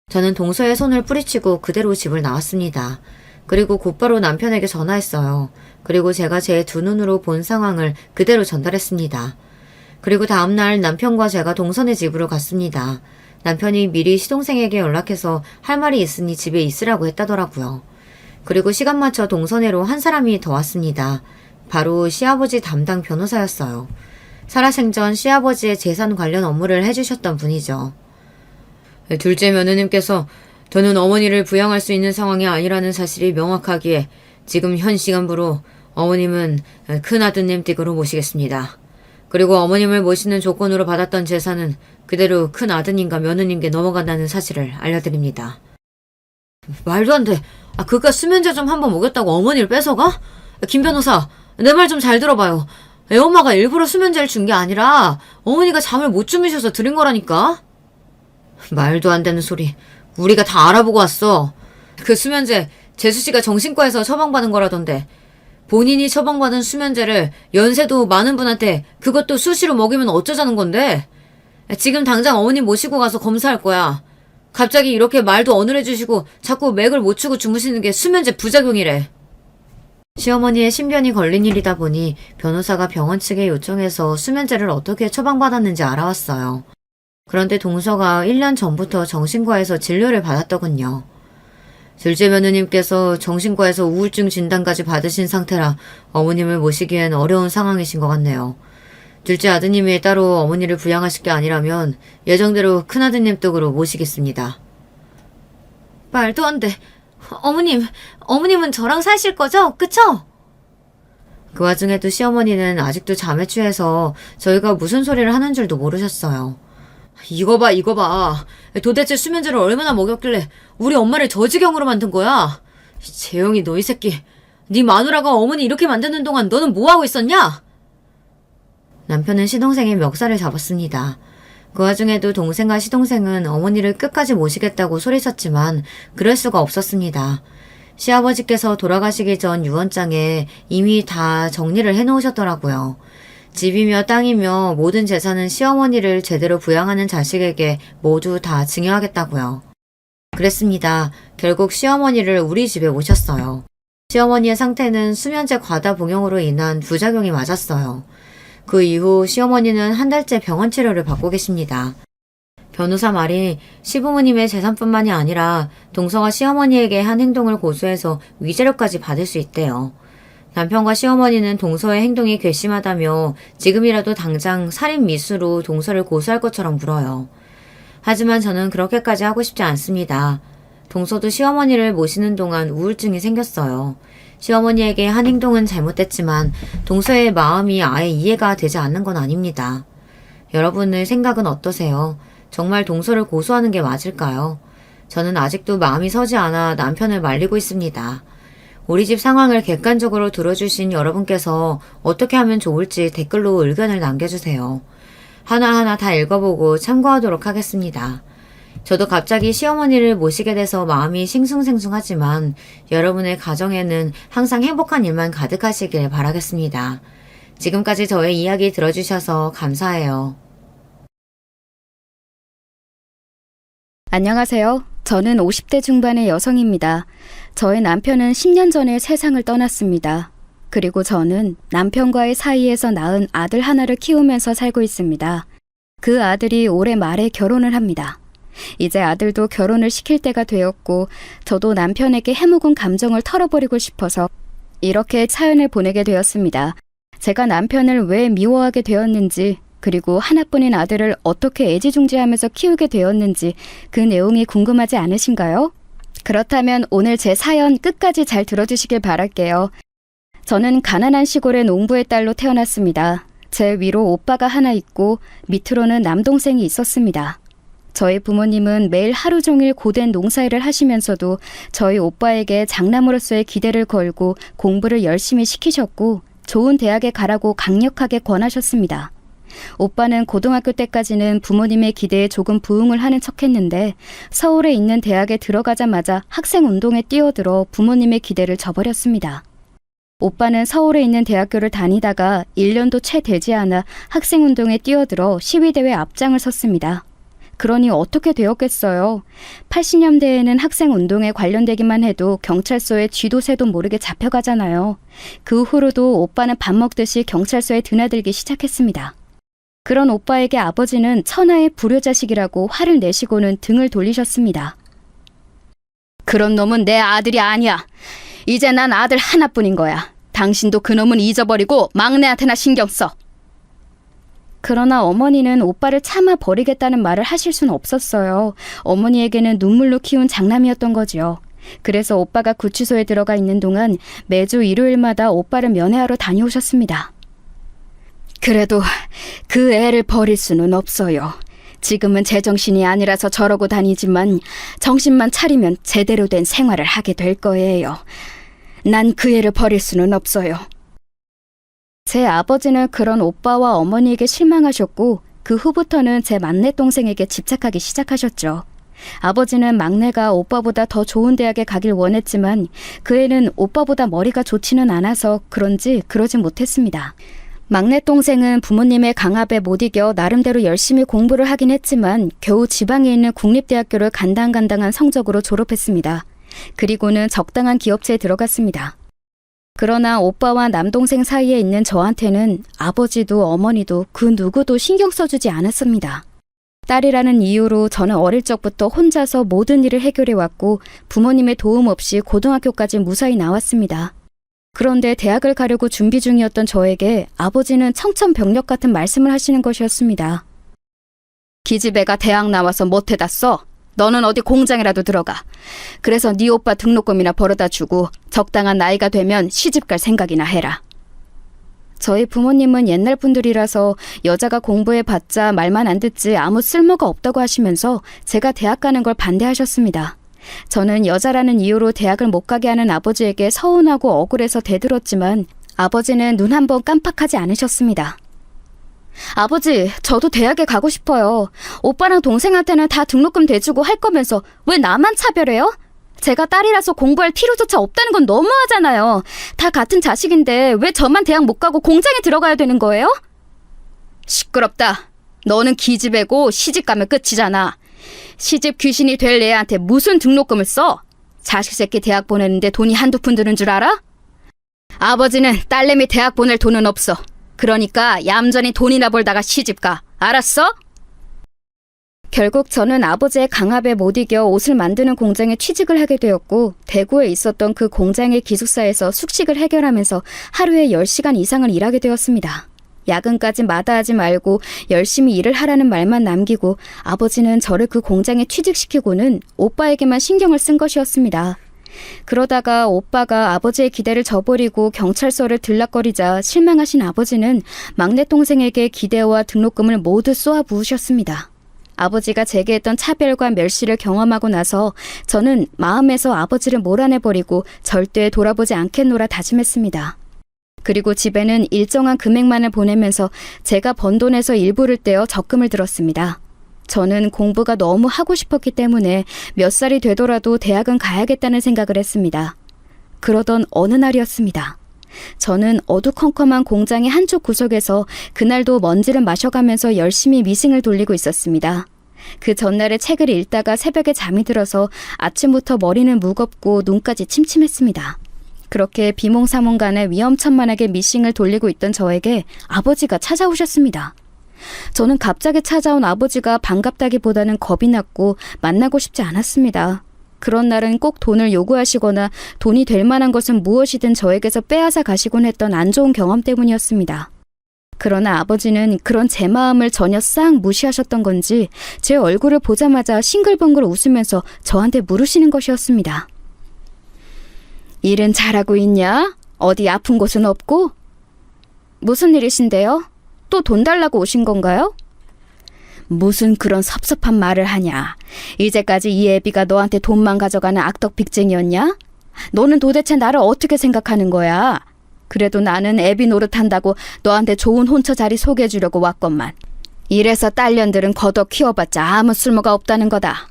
저는 동서의 손을 뿌리치고 그대로 집을 나왔습니다. 그리고 곧바로 남편에게 전화했어요. 그리고 제가 제 두 눈으로 본 상황을 그대로 전달했습니다. 그리고 다음날 남편과 제가 동선의 집으로 갔습니다. 남편이 미리 시동생에게 연락해서 할 말이 있으니 집에 있으라고 했다더라고요. 그리고 시간 맞춰 동선회로 한 사람이 더 왔습니다. 바로 시아버지 담당 변호사였어요. 살아생전 시아버지의 재산 관련 업무를 해주셨던 분이죠. 둘째 며느님께서 저는 어머니를 부양할 수 있는 상황이 아니라는 사실이 명확하기에 지금 현 시간부로 어머님은 큰아드님 댁으로 모시겠습니다. 그리고 어머님을 모시는 조건으로 받았던 재산은 그대로 큰아드님과 며느님께 넘어간다는 사실을 알려드립니다. 말도 안 돼. 그깟 수면제 좀 한번 먹였다고 어머니를 뺏어가? 김 변호사, 내 말 좀 잘 들어봐요. 애엄마가 일부러 수면제를 준 게 아니라 어머니가 잠을 못 주무셔서 드린 거라니까? 말도 안 되는 소리. 우리가 다 알아보고 왔어. 그 수면제 재수씨가 정신과에서 처방받은 거라던데 본인이 처방받은 수면제를 연세도 많은 분한테 그것도 수시로 먹이면 어쩌자는 건데? 지금 당장 어머님 모시고 가서 검사할 거야. 갑자기 이렇게 말도 어눌해주시고 자꾸 맥을 못 추고 주무시는 게 수면제 부작용이래. 시어머니의 신변이 걸린 일이다 보니 변호사가 병원 측에 요청해서 수면제를 어떻게 처방받았는지 알아왔어요. 그런데 동서가 1년 전부터 정신과에서 진료를 받았더군요. 둘째 며느님께서 정신과에서 우울증 진단까지 받으신 상태라 어머님을 모시기엔 어려운 상황이신 것 같네요. 둘째 아드님이 따로 어머니를 부양하실 게 아니라면 예정대로 큰아드님 댁으로 모시겠습니다. 말도 안 돼. 어머님은 저랑 사실 거죠? 그쵸? 그 와중에도 시어머니는 아직도 잠에 취해서 저희가 무슨 소리를 하는 줄도 모르셨어요. 이거 봐. 도대체 수면제를 얼마나 먹였길래 우리 엄마를 저 지경으로 만든 거야? 재영이 너 이 새끼. 네 마누라가 어머니 이렇게 만드는 동안 너는 뭐하고 있었냐? 남편은 시동생의 멱살을 잡았습니다. 그 와중에도 동생과 시동생은 어머니를 끝까지 모시겠다고 소리쳤지만 그럴 수가 없었습니다. 시아버지께서 돌아가시기 전 유언장에 이미 다 정리를 해놓으셨더라고요. 집이며 땅이며 모든 재산은 시어머니를 제대로 부양하는 자식에게 모두 다 증여하겠다고요. 그랬습니다. 결국 시어머니를 우리 집에 모셨어요. 시어머니의 상태는 수면제 과다 복용으로 인한 부작용이 맞았어요. 그 이후 시어머니는 한 달째 병원 치료를 받고 계십니다. 변호사 말이 시부모님의 재산뿐만이 아니라 동서가 시어머니에게 한 행동을 고소해서 위자료까지 받을 수 있대요. 남편과 시어머니는 동서의 행동이 괘씸하다며 지금이라도 당장 살인 미수로 동서를 고소할 것처럼 굴어요. 하지만 저는 그렇게까지 하고 싶지 않습니다. 동서도 시어머니를 모시는 동안 우울증이 생겼어요. 시어머니에게 한 행동은 잘못됐지만 동서의 마음이 아예 이해가 되지 않는 건 아닙니다. 여러분의 생각은 어떠세요? 정말 동서를 고소하는 게 맞을까요? 저는 아직도 마음이 서지 않아 남편을 말리고 있습니다. 우리 집 상황을 객관적으로 들어주신 여러분께서 어떻게 하면 좋을지 댓글로 의견을 남겨주세요. 하나하나 다 읽어보고 참고하도록 하겠습니다. 저도 갑자기 시어머니를 모시게 돼서 마음이 싱숭생숭하지만 여러분의 가정에는 항상 행복한 일만 가득하시길 바라겠습니다. 지금까지 저의 이야기 들어주셔서 감사해요. 안녕하세요. 저는 50대 중반의 여성입니다. 저의 남편은 10년 전에 세상을 떠났습니다. 그리고 저는 남편과의 사이에서 낳은 아들 하나를 키우면서 살고 있습니다. 그 아들이 올해 말에 결혼을 합니다. 이제 아들도 결혼을 시킬 때가 되었고 저도 남편에게 해묵은 감정을 털어버리고 싶어서 이렇게 사연을 보내게 되었습니다. 제가 남편을 왜 미워하게 되었는지 그리고 하나뿐인 아들을 어떻게 애지중지하면서 키우게 되었는지 그 내용이 궁금하지 않으신가요? 그렇다면 오늘 제 사연 끝까지 잘 들어주시길 바랄게요. 저는 가난한 시골의 농부의 딸로 태어났습니다. 제 위로 오빠가 하나 있고 밑으로는 남동생이 있었습니다. 저희 부모님은 매일 하루 종일 고된 농사일을 하시면서도 저희 오빠에게 장남으로서의 기대를 걸고 공부를 열심히 시키셨고 좋은 대학에 가라고 강력하게 권하셨습니다. 오빠는 고등학교 때까지는 부모님의 기대에 조금 부응을 하는 척했는데 서울에 있는 대학에 들어가자마자 학생운동에 뛰어들어 부모님의 기대를 저버렸습니다. 오빠는 서울에 있는 대학교를 다니다가 1년도 채 되지 않아 학생운동에 뛰어들어 시위대회 앞장을 섰습니다. 그러니 어떻게 되었겠어요? 80년대에는 학생운동에 관련되기만 해도 경찰서에 쥐도 새도 모르게 잡혀가잖아요. 그 후로도 오빠는 밥 먹듯이 경찰서에 드나들기 시작했습니다. 그런 오빠에게 아버지는 천하의 불효자식이라고 화를 내시고는 등을 돌리셨습니다. 그런 놈은 내 아들이 아니야. 이제 난 아들 하나뿐인 거야. 당신도 그 놈은 잊어버리고 막내한테나 신경 써. 그러나 어머니는 오빠를 참아 버리겠다는 말을 하실 수는 없었어요. 어머니에게는 눈물로 키운 장남이었던 거지요. 그래서 오빠가 구치소에 들어가 있는 동안 매주 일요일마다 오빠를 면회하러 다녀오셨습니다. 그래도 그 애를 버릴 수는 없어요. 지금은 제정신이 아니라서 저러고 다니지만 정신만 차리면 제대로 된 생활을 하게 될 거예요. 난 그 애를 버릴 수는 없어요. 제 아버지는 그런 오빠와 어머니에게 실망하셨고 그 후부터는 제 막내 동생에게 집착하기 시작하셨죠. 아버지는 막내가 오빠보다 더 좋은 대학에 가길 원했지만 그 애는 오빠보다 머리가 좋지는 않아서 그런지 그러지 못했습니다. 막내 동생은 부모님의 강압에 못 이겨 나름대로 열심히 공부를 하긴 했지만 겨우 지방에 있는 국립대학교를 간당간당한 성적으로 졸업했습니다. 그리고는 적당한 기업체에 들어갔습니다. 그러나 오빠와 남동생 사이에 있는 저한테는 아버지도 어머니도 그 누구도 신경 써주지 않았습니다. 딸이라는 이유로 저는 어릴 적부터 혼자서 모든 일을 해결해왔고 부모님의 도움 없이 고등학교까지 무사히 나왔습니다. 그런데 대학을 가려고 준비 중이었던 저에게 아버지는 청천벽력 같은 말씀을 하시는 것이었습니다. 기집애가 대학 나와서 못해다 써. 너는 어디 공장이라도 들어가. 그래서 네 오빠 등록금이나 벌어다 주고 적당한 나이가 되면 시집갈 생각이나 해라. 저희 부모님은 옛날 분들이라서 여자가 공부해봤자 말만 안 듣지 아무 쓸모가 없다고 하시면서 제가 대학 가는 걸 반대하셨습니다. 저는 여자라는 이유로 대학을 못 가게 하는 아버지에게 서운하고 억울해서 대들었지만 아버지는 눈 한 번 깜빡하지 않으셨습니다. 아버지, 저도 대학에 가고 싶어요. 오빠랑 동생한테는 다 등록금 대주고 할 거면서 왜 나만 차별해요? 제가 딸이라서 공부할 필요조차 없다는 건 너무하잖아요. 다 같은 자식인데 왜 저만 대학 못 가고 공장에 들어가야 되는 거예요? 시끄럽다. 너는 기집애고 시집 가면 끝이잖아. 시집 귀신이 될 애한테 무슨 등록금을 써? 자식 새끼 대학 보내는데 돈이 한두 푼 드는 줄 알아? 아버지는 딸내미 대학 보낼 돈은 없어. 그러니까 얌전히 돈이나 벌다가 시집 가. 알았어? 결국 저는 아버지의 강압에 못 이겨 옷을 만드는 공장에 취직을 하게 되었고, 대구에 있었던 그 공장의 기숙사에서 숙식을 해결하면서 하루에 10시간 이상을 일하게 되었습니다. 야근까지 마다하지 말고 열심히 일을 하라는 말만 남기고 아버지는 저를 그 공장에 취직시키고는 오빠에게만 신경을 쓴 것이었습니다. 그러다가 오빠가 아버지의 기대를 저버리고 경찰서를 들락거리자 실망하신 아버지는 막내 동생에게 기대와 등록금을 모두 쏘아 부으셨습니다. 아버지가 제게 했던 차별과 멸시를 경험하고 나서 저는 마음에서 아버지를 몰아내버리고 절대 돌아보지 않겠노라 다짐했습니다. 그리고 집에는 일정한 금액만을 보내면서 제가 번 돈에서 일부를 떼어 적금을 들었습니다. 저는 공부가 너무 하고 싶었기 때문에 몇 살이 되더라도 대학은 가야겠다는 생각을 했습니다. 그러던 어느 날이었습니다. 저는 어두컴컴한 공장의 한쪽 구석에서 그날도 먼지를 마셔가면서 열심히 미싱을 돌리고 있었습니다. 그 전날에 책을 읽다가 새벽에 잠이 들어서 아침부터 머리는 무겁고 눈까지 침침했습니다. 그렇게 비몽사몽간에 위험천만하게 미싱을 돌리고 있던 저에게 아버지가 찾아오셨습니다. 저는 갑자기 찾아온 아버지가 반갑다기보다는 겁이 났고 만나고 싶지 않았습니다. 그런 날은 꼭 돈을 요구하시거나 돈이 될 만한 것은 무엇이든 저에게서 빼앗아 가시곤 했던 안 좋은 경험 때문이었습니다. 그러나 아버지는 그런 제 마음을 전혀 싹 무시하셨던 건지 제 얼굴을 보자마자 싱글벙글 웃으면서 저한테 물으시는 것이었습니다. 일은 잘하고 있냐? 어디 아픈 곳은 없고? 무슨 일이신데요? 또 돈 달라고 오신 건가요? 무슨 그런 섭섭한 말을 하냐. 이제까지 이 애비가 너한테 돈만 가져가는 악덕 빅쟁이였냐? 너는 도대체 나를 어떻게 생각하는 거야? 그래도 나는 애비 노릇한다고 너한테 좋은 혼처 자리 소개해주려고 왔건만. 이래서 딸년들은 걷어 키워봤자 아무 쓸모가 없다는 거다.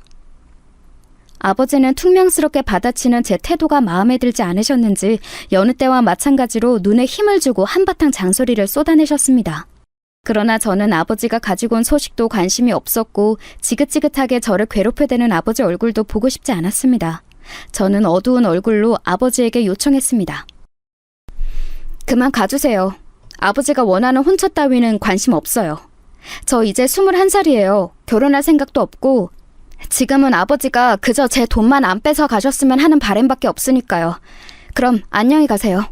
아버지는 퉁명스럽게 받아치는 제 태도가 마음에 들지 않으셨는지 여느 때와 마찬가지로 눈에 힘을 주고 한바탕 잔소리를 쏟아내셨습니다. 그러나 저는 아버지가 가지고 온 소식도 관심이 없었고 지긋지긋하게 저를 괴롭혀대는 아버지 얼굴도 보고 싶지 않았습니다. 저는 어두운 얼굴로 아버지에게 요청했습니다. 그만 가주세요. 아버지가 원하는 혼처 따위는 관심 없어요. 저 이제 21살이에요. 결혼할 생각도 없고 지금은 아버지가 그저 제 돈만 안 뺏어 가셨으면 하는 바람밖에 없으니까요. 그럼 안녕히 가세요.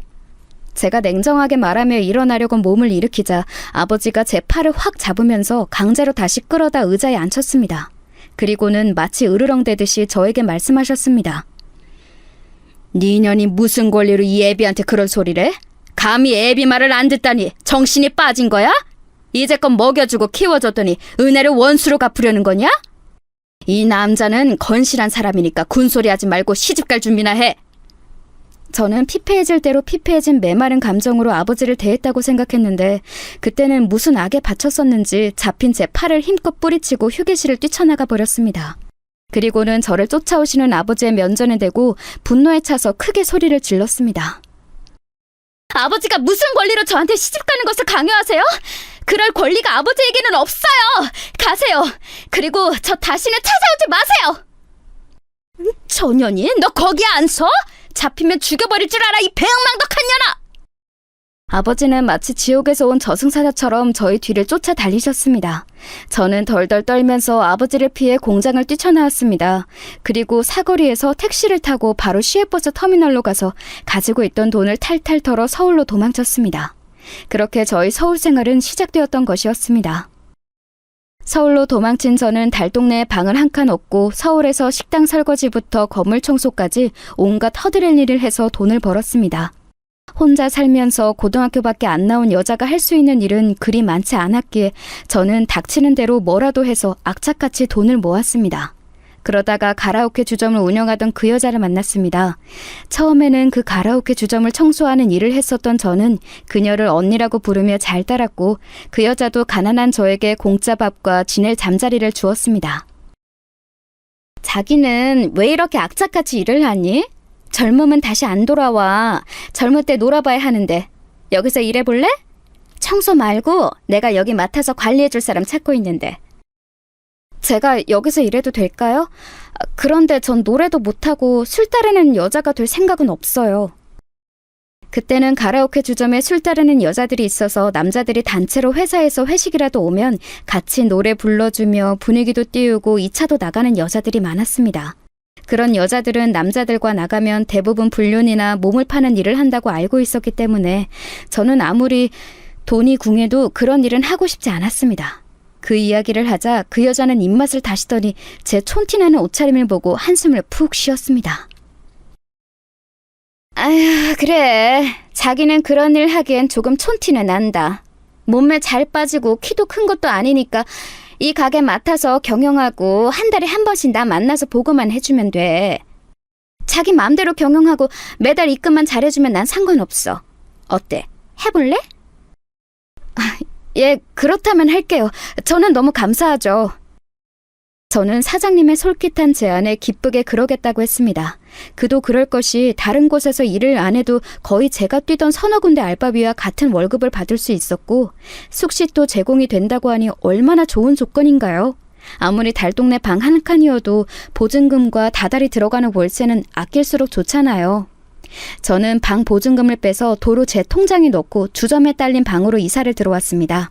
제가 냉정하게 말하며 일어나려고 몸을 일으키자 아버지가 제 팔을 확 잡으면서 강제로 다시 끌어다 의자에 앉혔습니다. 그리고는 마치 으르렁대듯이 저에게 말씀하셨습니다. 네 년이 무슨 권리로 이 애비한테 그런 소리를 해? 감히 애비 말을 안 듣다니 정신이 빠진 거야? 이제껏 먹여주고 키워줬더니 은혜를 원수로 갚으려는 거냐? 이 남자는 건실한 사람이니까 군소리하지 말고 시집갈 준비나 해. 저는 피폐해질 대로 피폐해진 메마른 감정으로 아버지를 대했다고 생각했는데 그때는 무슨 악에 바쳤었는지 잡힌 제 팔을 힘껏 뿌리치고 휴게실을 뛰쳐나가 버렸습니다. 그리고는 저를 쫓아오시는 아버지의 면전에 대고 분노에 차서 크게 소리를 질렀습니다. 아버지가 무슨 권리로 저한테 시집가는 것을 강요하세요? 그럴 권리가 아버지에게는 없어요. 가세요. 그리고 저 다시는 찾아오지 마세요. 저년이 너 거기에 안 서? 잡히면 죽여버릴 줄 알아, 이 배은망덕한 년아! 아버지는 마치 지옥에서 온 저승사자처럼 저희 뒤를 쫓아 달리셨습니다. 저는 덜덜 떨면서 아버지를 피해 공장을 뛰쳐나왔습니다. 그리고 사거리에서 택시를 타고 바로 시외버스 터미널로 가서 가지고 있던 돈을 탈탈 털어 서울로 도망쳤습니다. 그렇게 저희 서울 생활은 시작되었던 것이었습니다. 서울로 도망친 저는 달동네에 방을 한 칸 얻고 서울에서 식당 설거지부터 건물 청소까지 온갖 허드렛 일을 해서 돈을 벌었습니다. 혼자 살면서 고등학교밖에 안 나온 여자가 할 수 있는 일은 그리 많지 않았기에 저는 닥치는 대로 뭐라도 해서 악착같이 돈을 모았습니다. 그러다가 가라오케 주점을 운영하던 그 여자를 만났습니다. 처음에는 그 가라오케 주점을 청소하는 일을 했었던 저는 그녀를 언니라고 부르며 잘 따랐고 그 여자도 가난한 저에게 공짜 밥과 지낼 잠자리를 주었습니다. 자기는 왜 이렇게 악착같이 일을 하니? 젊으면 다시 안 돌아와. 젊을 때 놀아봐야 하는데 여기서 일해볼래? 청소 말고 내가 여기 맡아서 관리해줄 사람 찾고 있는데. 제가 여기서 일해도 될까요? 그런데 전 노래도 못하고 술 따르는 여자가 될 생각은 없어요. 그때는 가라오케 주점에 술 따르는 여자들이 있어서 남자들이 단체로 회사에서 회식이라도 오면 같이 노래 불러주며 분위기도 띄우고 2차도 나가는 여자들이 많았습니다. 그런 여자들은 남자들과 나가면 대부분 불륜이나 몸을 파는 일을 한다고 알고 있었기 때문에 저는 아무리 돈이 궁해도 그런 일은 하고 싶지 않았습니다. 그 이야기를 하자 그 여자는 입맛을 다시더니 제 촌티나는 옷차림을 보고 한숨을 푹 쉬었습니다. 아휴, 그래. 자기는 그런 일 하기엔 조금 촌티는 난다. 몸매 잘 빠지고 키도 큰 것도 아니니까 이 가게 맡아서 경영하고 한 달에 한 번씩 나 만나서 보고만 해주면 돼. 자기 마음대로 경영하고 매달 입금만 잘해주면 난 상관없어. 어때? 해볼래? 예, 그렇다면 할게요. 저는 너무 감사하죠. 저는 사장님의 솔깃한 제안에 기쁘게 그러겠다고 했습니다. 그도 그럴 것이 다른 곳에서 일을 안 해도 거의 제가 뛰던 서너 군데 알바비와 같은 월급을 받을 수 있었고 숙식도 제공이 된다고 하니 얼마나 좋은 조건인가요? 아무리 달동네 방 한 칸이어도 보증금과 다달이 들어가는 월세는 아낄수록 좋잖아요. 저는 방 보증금을 빼서 도로 제 통장에 넣고 주점에 딸린 방으로 이사를 들어왔습니다.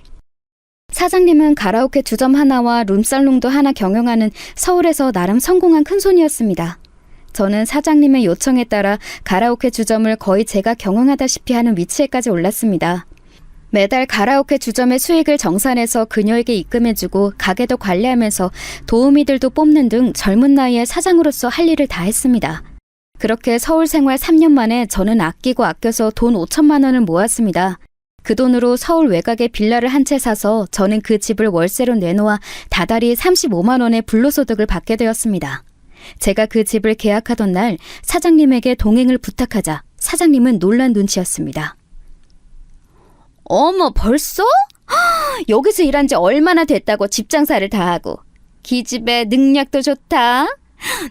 사장님은 가라오케 주점 하나와 룸살롱도 하나 경영하는 서울에서 나름 성공한 큰손이었습니다. 저는 사장님의 요청에 따라 가라오케 주점을 거의 제가 경영하다시피 하는 위치에까지 올랐습니다. 매달 가라오케 주점의 수익을 정산해서 그녀에게 입금해주고 가게도 관리하면서 도우미들도 뽑는 등 젊은 나이에 사장으로서 할 일을 다 했습니다. 그렇게 서울 생활 3년 만에 저는 아끼고 아껴서 돈 5천만 원을 모았습니다. 그 돈으로 서울 외곽에 빌라를 한 채 사서 저는 그 집을 월세로 내놓아 다달이 35만 원의 불로소득을 받게 되었습니다. 제가 그 집을 계약하던 날 사장님에게 동행을 부탁하자 사장님은 놀란 눈치였습니다. 어머, 벌써? 여기서 일한 지 얼마나 됐다고 집 장사를 다 하고. 기집애 능력도 좋다.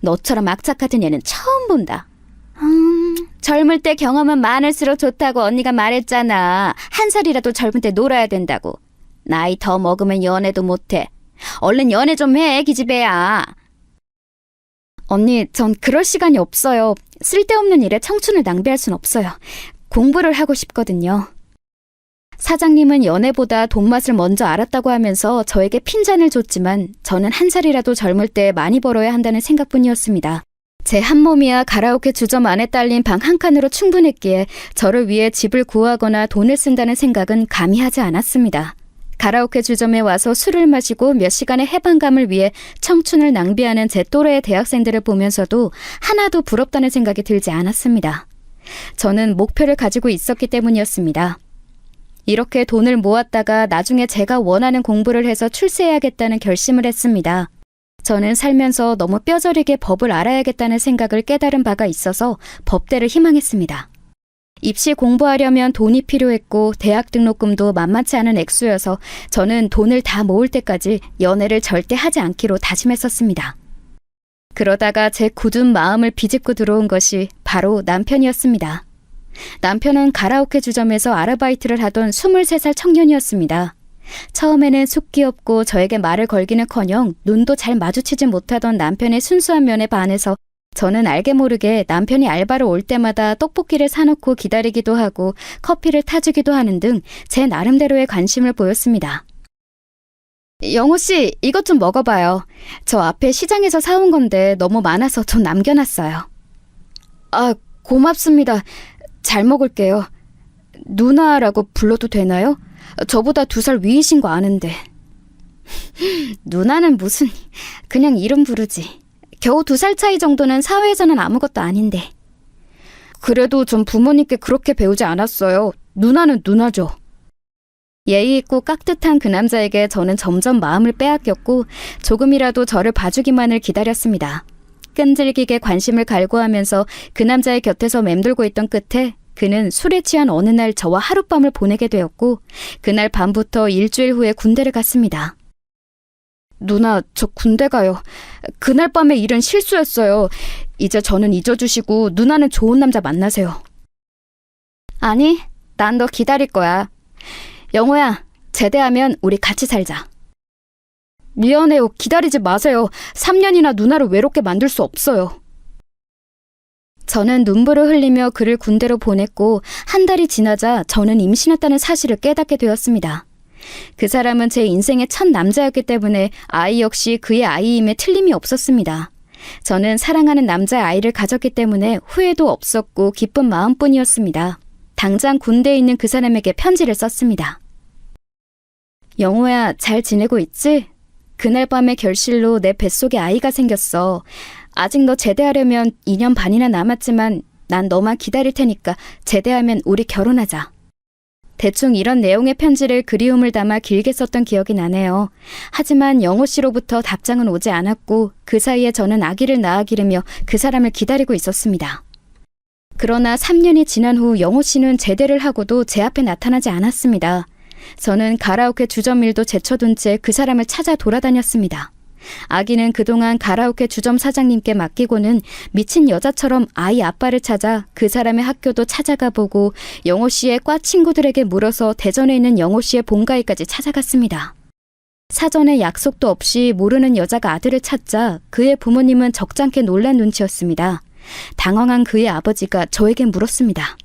너처럼 악착같은 애는 처음 본다. 젊을 때 경험은 많을수록 좋다고 언니가 말했잖아. 한 살이라도 젊을 때 놀아야 된다고. 나이 더 먹으면 연애도 못해. 얼른 연애 좀 해, 기집애야. 언니, 전 그럴 시간이 없어요. 쓸데없는 일에 청춘을 낭비할 순 없어요. 공부를 하고 싶거든요. 사장님은 연애보다 돈맛을 먼저 알았다고 하면서 저에게 핀잔을 줬지만 저는 한 살이라도 젊을 때 많이 벌어야 한다는 생각뿐이었습니다. 제 한 몸이야 가라오케 주점 안에 딸린 방 한 칸으로 충분했기에 저를 위해 집을 구하거나 돈을 쓴다는 생각은 감히 하지 않았습니다. 가라오케 주점에 와서 술을 마시고 몇 시간의 해방감을 위해 청춘을 낭비하는 제 또래의 대학생들을 보면서도 하나도 부럽다는 생각이 들지 않았습니다. 저는 목표를 가지고 있었기 때문이었습니다. 이렇게 돈을 모았다가 나중에 제가 원하는 공부를 해서 출세해야겠다는 결심을 했습니다. 저는 살면서 너무 뼈저리게 법을 알아야겠다는 생각을 깨달은 바가 있어서 법대를 희망했습니다. 입시 공부하려면 돈이 필요했고 대학 등록금도 만만치 않은 액수여서 저는 돈을 다 모을 때까지 연애를 절대 하지 않기로 다짐했었습니다. 그러다가 제 굳은 마음을 비집고 들어온 것이 바로 남편이었습니다. 남편은 가라오케 주점에서 아르바이트를 하던 23살 청년이었습니다. 처음에는 속 귀엽고 저에게 말을 걸기는커녕 눈도 잘 마주치지 못하던 남편의 순수한 면에 반해서 저는 알게 모르게 남편이 알바로 올 때마다 떡볶이를 사놓고 기다리기도 하고 커피를 타주기도 하는 등 제 나름대로의 관심을 보였습니다. 영호 씨, 이것 좀 먹어봐요. 저 앞에 시장에서 사온 건데 너무 많아서 좀 남겨놨어요. 아, 고맙습니다. 잘 먹을게요. 누나라고 불러도 되나요? 저보다 2살 위이신 거 아는데. 누나는 무슨, 그냥 이름 부르지. 겨우 2살 차이 정도는 사회에서는 아무것도 아닌데. 그래도 전 부모님께 그렇게 배우지 않았어요. 누나는 누나죠. 예의 있고 깍듯한 그 남자에게 저는 점점 마음을 빼앗겼고 조금이라도 저를 봐주기만을 기다렸습니다. 끈질기게 관심을 갈구하면서 그 남자의 곁에서 맴돌고 있던 끝에 그는 술에 취한 어느 날 저와 하룻밤을 보내게 되었고 그날 밤부터 일주일 후에 군대를 갔습니다. 누나, 저 군대 가요. 그날 밤의 일은 실수였어요. 이제 저는 잊어주시고 누나는 좋은 남자 만나세요. 아니, 난 너 기다릴 거야. 영호야, 제대하면 우리 같이 살자. 미안해요. 기다리지 마세요. 3년이나 누나를 외롭게 만들 수 없어요. 저는 눈물을 흘리며 그를 군대로 보냈고 한 달이 지나자 저는 임신했다는 사실을 깨닫게 되었습니다. 그 사람은 제 인생의 첫 남자였기 때문에 아이 역시 그의 아이임에 틀림이 없었습니다. 저는 사랑하는 남자의 아이를 가졌기 때문에 후회도 없었고 기쁜 마음뿐이었습니다. 당장 군대에 있는 그 사람에게 편지를 썼습니다. 영호야, 잘 지내고 있지? 그날 밤의 결실로 내 뱃속에 아이가 생겼어. 아직 너 제대하려면 2년 반이나 남았지만 난 너만 기다릴 테니까 제대하면 우리 결혼하자. 대충 이런 내용의 편지를 그리움을 담아 길게 썼던 기억이 나네요. 하지만 영호 씨로부터 답장은 오지 않았고 그 사이에 저는 아기를 낳아 기르며 그 사람을 기다리고 있었습니다. 그러나 3년이 지난 후 영호 씨는 제대를 하고도 제 앞에 나타나지 않았습니다. 저는 가라오케 주점 일도 제쳐둔 채 그 사람을 찾아 돌아다녔습니다. 아기는 그동안 가라오케 주점 사장님께 맡기고는 미친 여자처럼 아이 아빠를 찾아 그 사람의 학교도 찾아가 보고 영호 씨의 과 친구들에게 물어서 대전에 있는 영호 씨의 본가에까지 찾아갔습니다. 사전에 약속도 없이 모르는 여자가 아들을 찾자 그의 부모님은 적잖게 놀란 눈치였습니다. 당황한 그의 아버지가 저에게 물었습니다.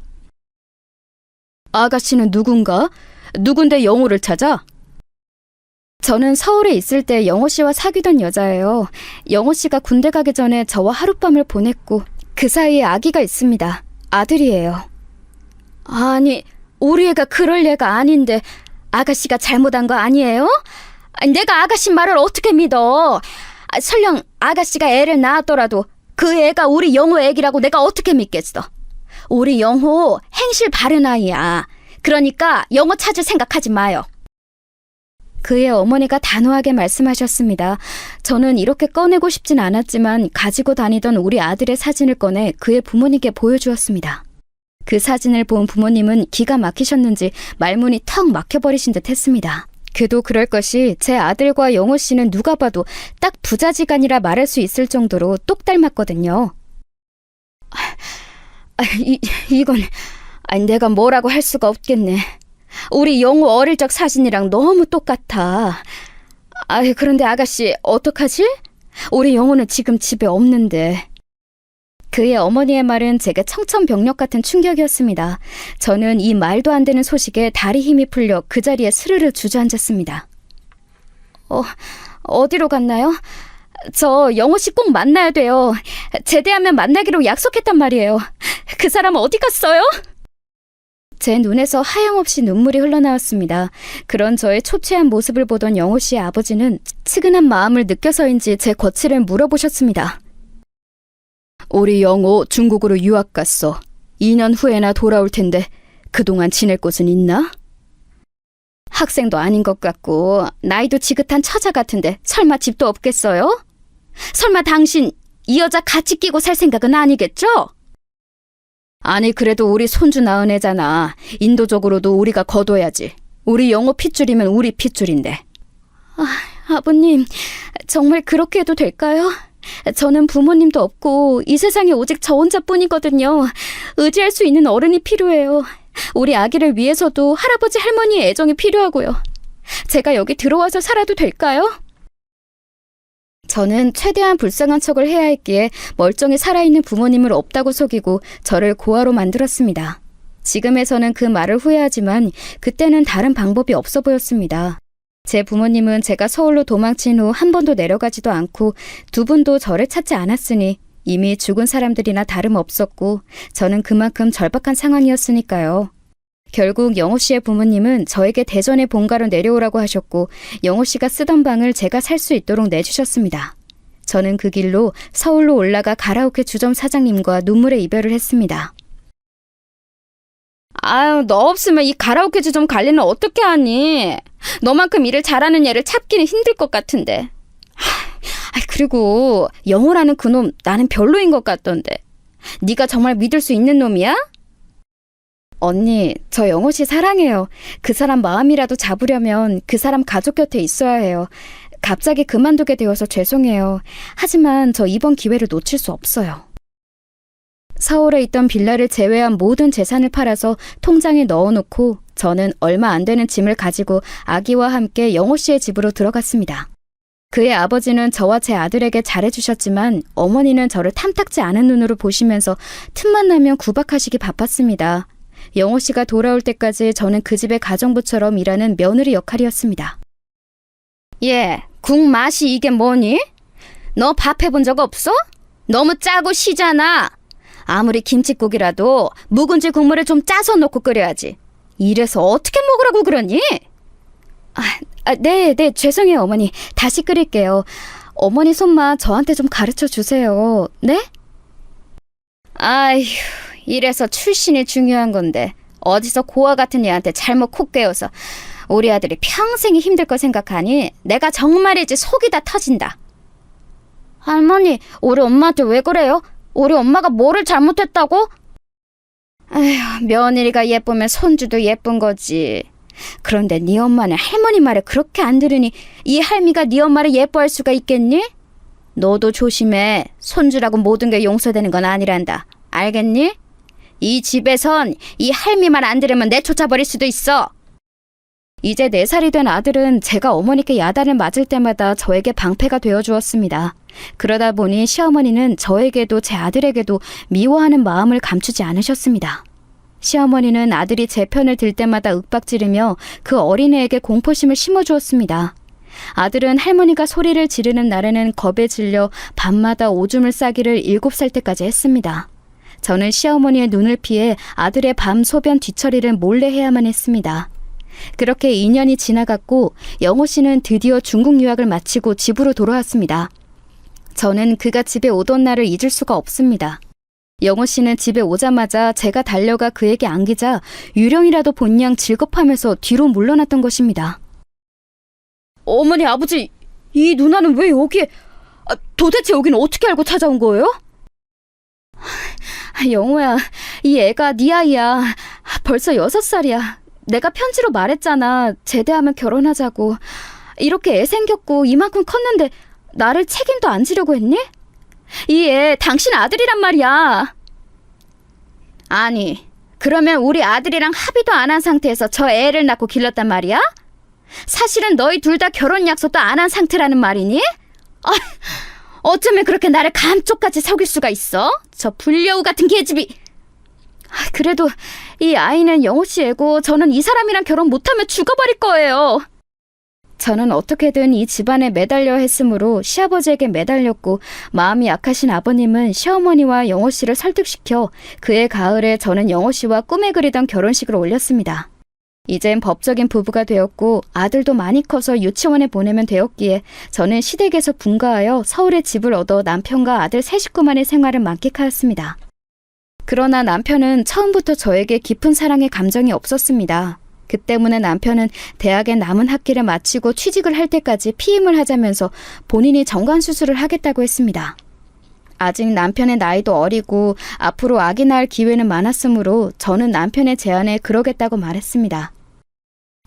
아가씨는 누군가? 누군데 영호를 찾아? 저는 서울에 있을 때 영호 씨와 사귀던 여자예요. 영호 씨가 군대 가기 전에 저와 하룻밤을 보냈고 그 사이에 아기가 있습니다. 아들이에요. 아니, 우리 애가 그럴 애가 아닌데 아가씨가 잘못한 거 아니에요? 내가 아가씨 말을 어떻게 믿어? 설령 아가씨가 애를 낳았더라도 그 애가 우리 영호 애기라고 내가 어떻게 믿겠어? 우리 영호 행실 바른 아이야. 그러니까 영호 찾을 생각하지 마요. 그의 어머니가 단호하게 말씀하셨습니다. 저는 이렇게 꺼내고 싶진 않았지만 가지고 다니던 우리 아들의 사진을 꺼내 그의 부모님께 보여주었습니다. 그 사진을 본 부모님은 기가 막히셨는지 말문이 턱 막혀버리신 듯 했습니다. 그도 그럴 것이 제 아들과 영호 씨는 누가 봐도 딱 부자지간이라 말할 수 있을 정도로 똑 닮았거든요. 이건 내가 뭐라고 할 수가 없겠네. 우리 영호 어릴 적 사진이랑 너무 똑같아. 그런데 아가씨 어떡하지? 우리 영호는 지금 집에 없는데. 그의 어머니의 말은 제게 청천벽력 같은 충격이었습니다. 저는 이 말도 안 되는 소식에 다리 힘이 풀려 그 자리에 스르르 주저앉았습니다. 어디로 갔나요? 저 영호 씨 꼭 만나야 돼요. 제대하면 만나기로 약속했단 말이에요. 그 사람 어디 갔어요? 제 눈에서 하염없이 눈물이 흘러나왔습니다. 그런 저의 초췌한 모습을 보던 영호 씨의 아버지는 측은한 마음을 느껴서인지 제 거취를 물어보셨습니다. 우리 영호 중국으로 유학 갔어. 2년 후에나 돌아올 텐데 그동안 지낼 곳은 있나? 학생도 아닌 것 같고 나이도 지긋한 처자 같은데 설마 집도 없겠어요? 설마 당신 이 여자 같이 끼고 살 생각은 아니겠죠? 아니 그래도 우리 손주 낳은 애잖아. 인도적으로도 우리가 거둬야지. 우리 영호 핏줄이면 우리 핏줄인데. 아버님 정말 그렇게 해도 될까요? 저는 부모님도 없고 이 세상에 오직 저 혼자뿐이거든요. 의지할 수 있는 어른이 필요해요. 우리 아기를 위해서도 할아버지 할머니의 애정이 필요하고요. 제가 여기 들어와서 살아도 될까요? 저는 최대한 불쌍한 척을 해야 했기에 멀쩡히 살아있는 부모님을 없다고 속이고 저를 고아로 만들었습니다. 지금에서는 그 말을 후회하지만 그때는 다른 방법이 없어 보였습니다. 제 부모님은 제가 서울로 도망친 후 한 번도 내려가지도 않고 두 분도 저를 찾지 않았으니 이미 죽은 사람들이나 다름없었고 저는 그만큼 절박한 상황이었으니까요. 결국 영호 씨의 부모님은 저에게 대전의 본가로 내려오라고 하셨고 영호 씨가 쓰던 방을 제가 살 수 있도록 내주셨습니다. 저는 그 길로 서울로 올라가 가라오케 주점 사장님과 눈물의 이별을 했습니다. 아유, 너 없으면 이 가라오케 좀 관리는 어떻게 하니? 너만큼 일을 잘하는 애를 찾기는 힘들 것 같은데. 그리고 영호라는 그놈 나는 별로인 것 같던데. 네가 정말 믿을 수 있는 놈이야? 언니, 저 영호 씨 사랑해요. 그 사람 마음이라도 잡으려면 그 사람 가족 곁에 있어야 해요. 갑자기 그만두게 되어서 죄송해요. 하지만 저 이번 기회를 놓칠 수 없어요. 서울에 있던 빌라를 제외한 모든 재산을 팔아서 통장에 넣어놓고 저는 얼마 안 되는 짐을 가지고 아기와 함께 영호 씨의 집으로 들어갔습니다. 그의 아버지는 저와 제 아들에게 잘해주셨지만 어머니는 저를 탐탁지 않은 눈으로 보시면서 틈만 나면 구박하시기 바빴습니다. 영호 씨가 돌아올 때까지 저는 그 집의 가정부처럼 일하는 며느리 역할이었습니다. 예, 국 맛이 이게 뭐니? 너 밥 해본 적 없어? 너무 짜고 시잖아. 아무리 김칫국이라도 묵은지 국물을 좀 짜서 넣고 끓여야지. 이래서 어떻게 먹으라고 그러니? 네, 죄송해요, 어머니. 다시 끓일게요. 어머니 손맛 저한테 좀 가르쳐 주세요. 네? 아휴, 이래서 출신이 중요한 건데 어디서 고아 같은 애한테 잘못 콕 깨워서 우리 아들이 평생이 힘들 거 생각하니 내가 정말이지 속이 다 터진다. 할머니, 우리 엄마한테 왜 그래요? 우리 엄마가 뭐를 잘못했다고? 아휴, 며느리가 예쁘면 손주도 예쁜 거지. 그런데 네 엄마는 할머니 말을 그렇게 안 들으니 이 할미가 네 엄마를 예뻐할 수가 있겠니? 너도 조심해. 손주라고 모든 게 용서되는 건 아니란다. 알겠니? 이 집에선 이 할미 말 안 들으면 내쫓아버릴 수도 있어. 이제 4살이 된 아들은 제가 어머니께 야단을 맞을 때마다 저에게 방패가 되어주었습니다. 그러다 보니 시어머니는 저에게도 제 아들에게도 미워하는 마음을 감추지 않으셨습니다. 시어머니는 아들이 제 편을 들 때마다 윽박지르며 그 어린애에게 공포심을 심어주었습니다. 아들은 할머니가 소리를 지르는 날에는 겁에 질려 밤마다 오줌을 싸기를 7살 때까지 했습니다. 저는 시어머니의 눈을 피해 아들의 밤 소변 뒤처리를 몰래 해야만 했습니다. 그렇게 2년이 지나갔고 영호 씨는 드디어 중국 유학을 마치고 집으로 돌아왔습니다. 저는 그가 집에 오던 날을 잊을 수가 없습니다. 영호 씨는 집에 오자마자 제가 달려가 그에게 안기자 유령이라도 본 양 질겁하면서 뒤로 물러났던 것입니다. 어머니, 아버지, 이 누나는 왜 여기에... 도대체 여기는 어떻게 알고 찾아온 거예요? 영호야, 이 애가 네 아이야. 벌써 6살이야. 내가 편지로 말했잖아. 제대하면 결혼하자고. 이렇게 애 생겼고 이만큼 컸는데 나를 책임도 안 지려고 했니? 이 애 당신 아들이란 말이야. 아니, 그러면 우리 아들이랑 합의도 안 한 상태에서 저 애를 낳고 길렀단 말이야? 사실은 너희 둘 다 결혼 약속도 안 한 상태라는 말이니? 어쩌면 그렇게 나를 감쪽같이 속일 수가 있어? 저 불려우 같은 계집이. 그래도 이 아이는 영호 씨 애고 저는 이 사람이랑 결혼 못하면 죽어버릴 거예요. 저는 어떻게든 이 집안에 매달려 했으므로 시아버지에게 매달렸고 마음이 약하신 아버님은 시어머니와 영호 씨를 설득시켜 그해 가을에 저는 영호 씨와 꿈에 그리던 결혼식을 올렸습니다. 이젠 법적인 부부가 되었고 아들도 많이 커서 유치원에 보내면 되었기에 저는 시댁에서 분가하여 서울에 집을 얻어 남편과 아들 세 식구만의 생활을 만끽하였습니다. 그러나 남편은 처음부터 저에게 깊은 사랑의 감정이 없었습니다. 그 때문에 남편은 대학의 남은 학기를 마치고 취직을 할 때까지 피임을 하자면서 본인이 정관수술을 하겠다고 했습니다. 아직 남편의 나이도 어리고 앞으로 아기 낳을 기회는 많았으므로 저는 남편의 제안에 그러겠다고 말했습니다.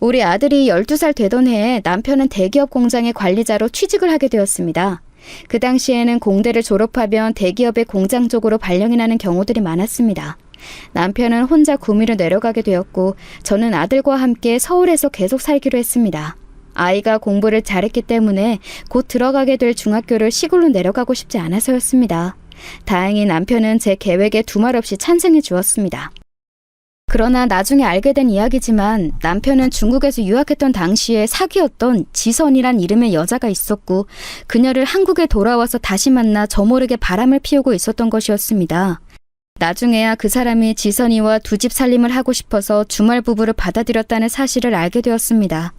우리 아들이 12살 되던 해에 남편은 대기업 공장의 관리자로 취직을 하게 되었습니다. 그 당시에는 공대를 졸업하면 대기업의 공장 쪽으로 발령이 나는 경우들이 많았습니다. 남편은 혼자 구미로 내려가게 되었고 저는 아들과 함께 서울에서 계속 살기로 했습니다. 아이가 공부를 잘했기 때문에 곧 들어가게 될 중학교를 시골로 내려가고 싶지 않아서였습니다. 다행히 남편은 제 계획에 두말 없이 찬성해 주었습니다. 그러나 나중에 알게 된 이야기지만 남편은 중국에서 유학했던 당시에 사귀었던 지선이란 이름의 여자가 있었고 그녀를 한국에 돌아와서 다시 만나 저 모르게 바람을 피우고 있었던 것이었습니다. 나중에야 그 사람이 지선이와 두 집 살림을 하고 싶어서 주말 부부를 받아들였다는 사실을 알게 되었습니다.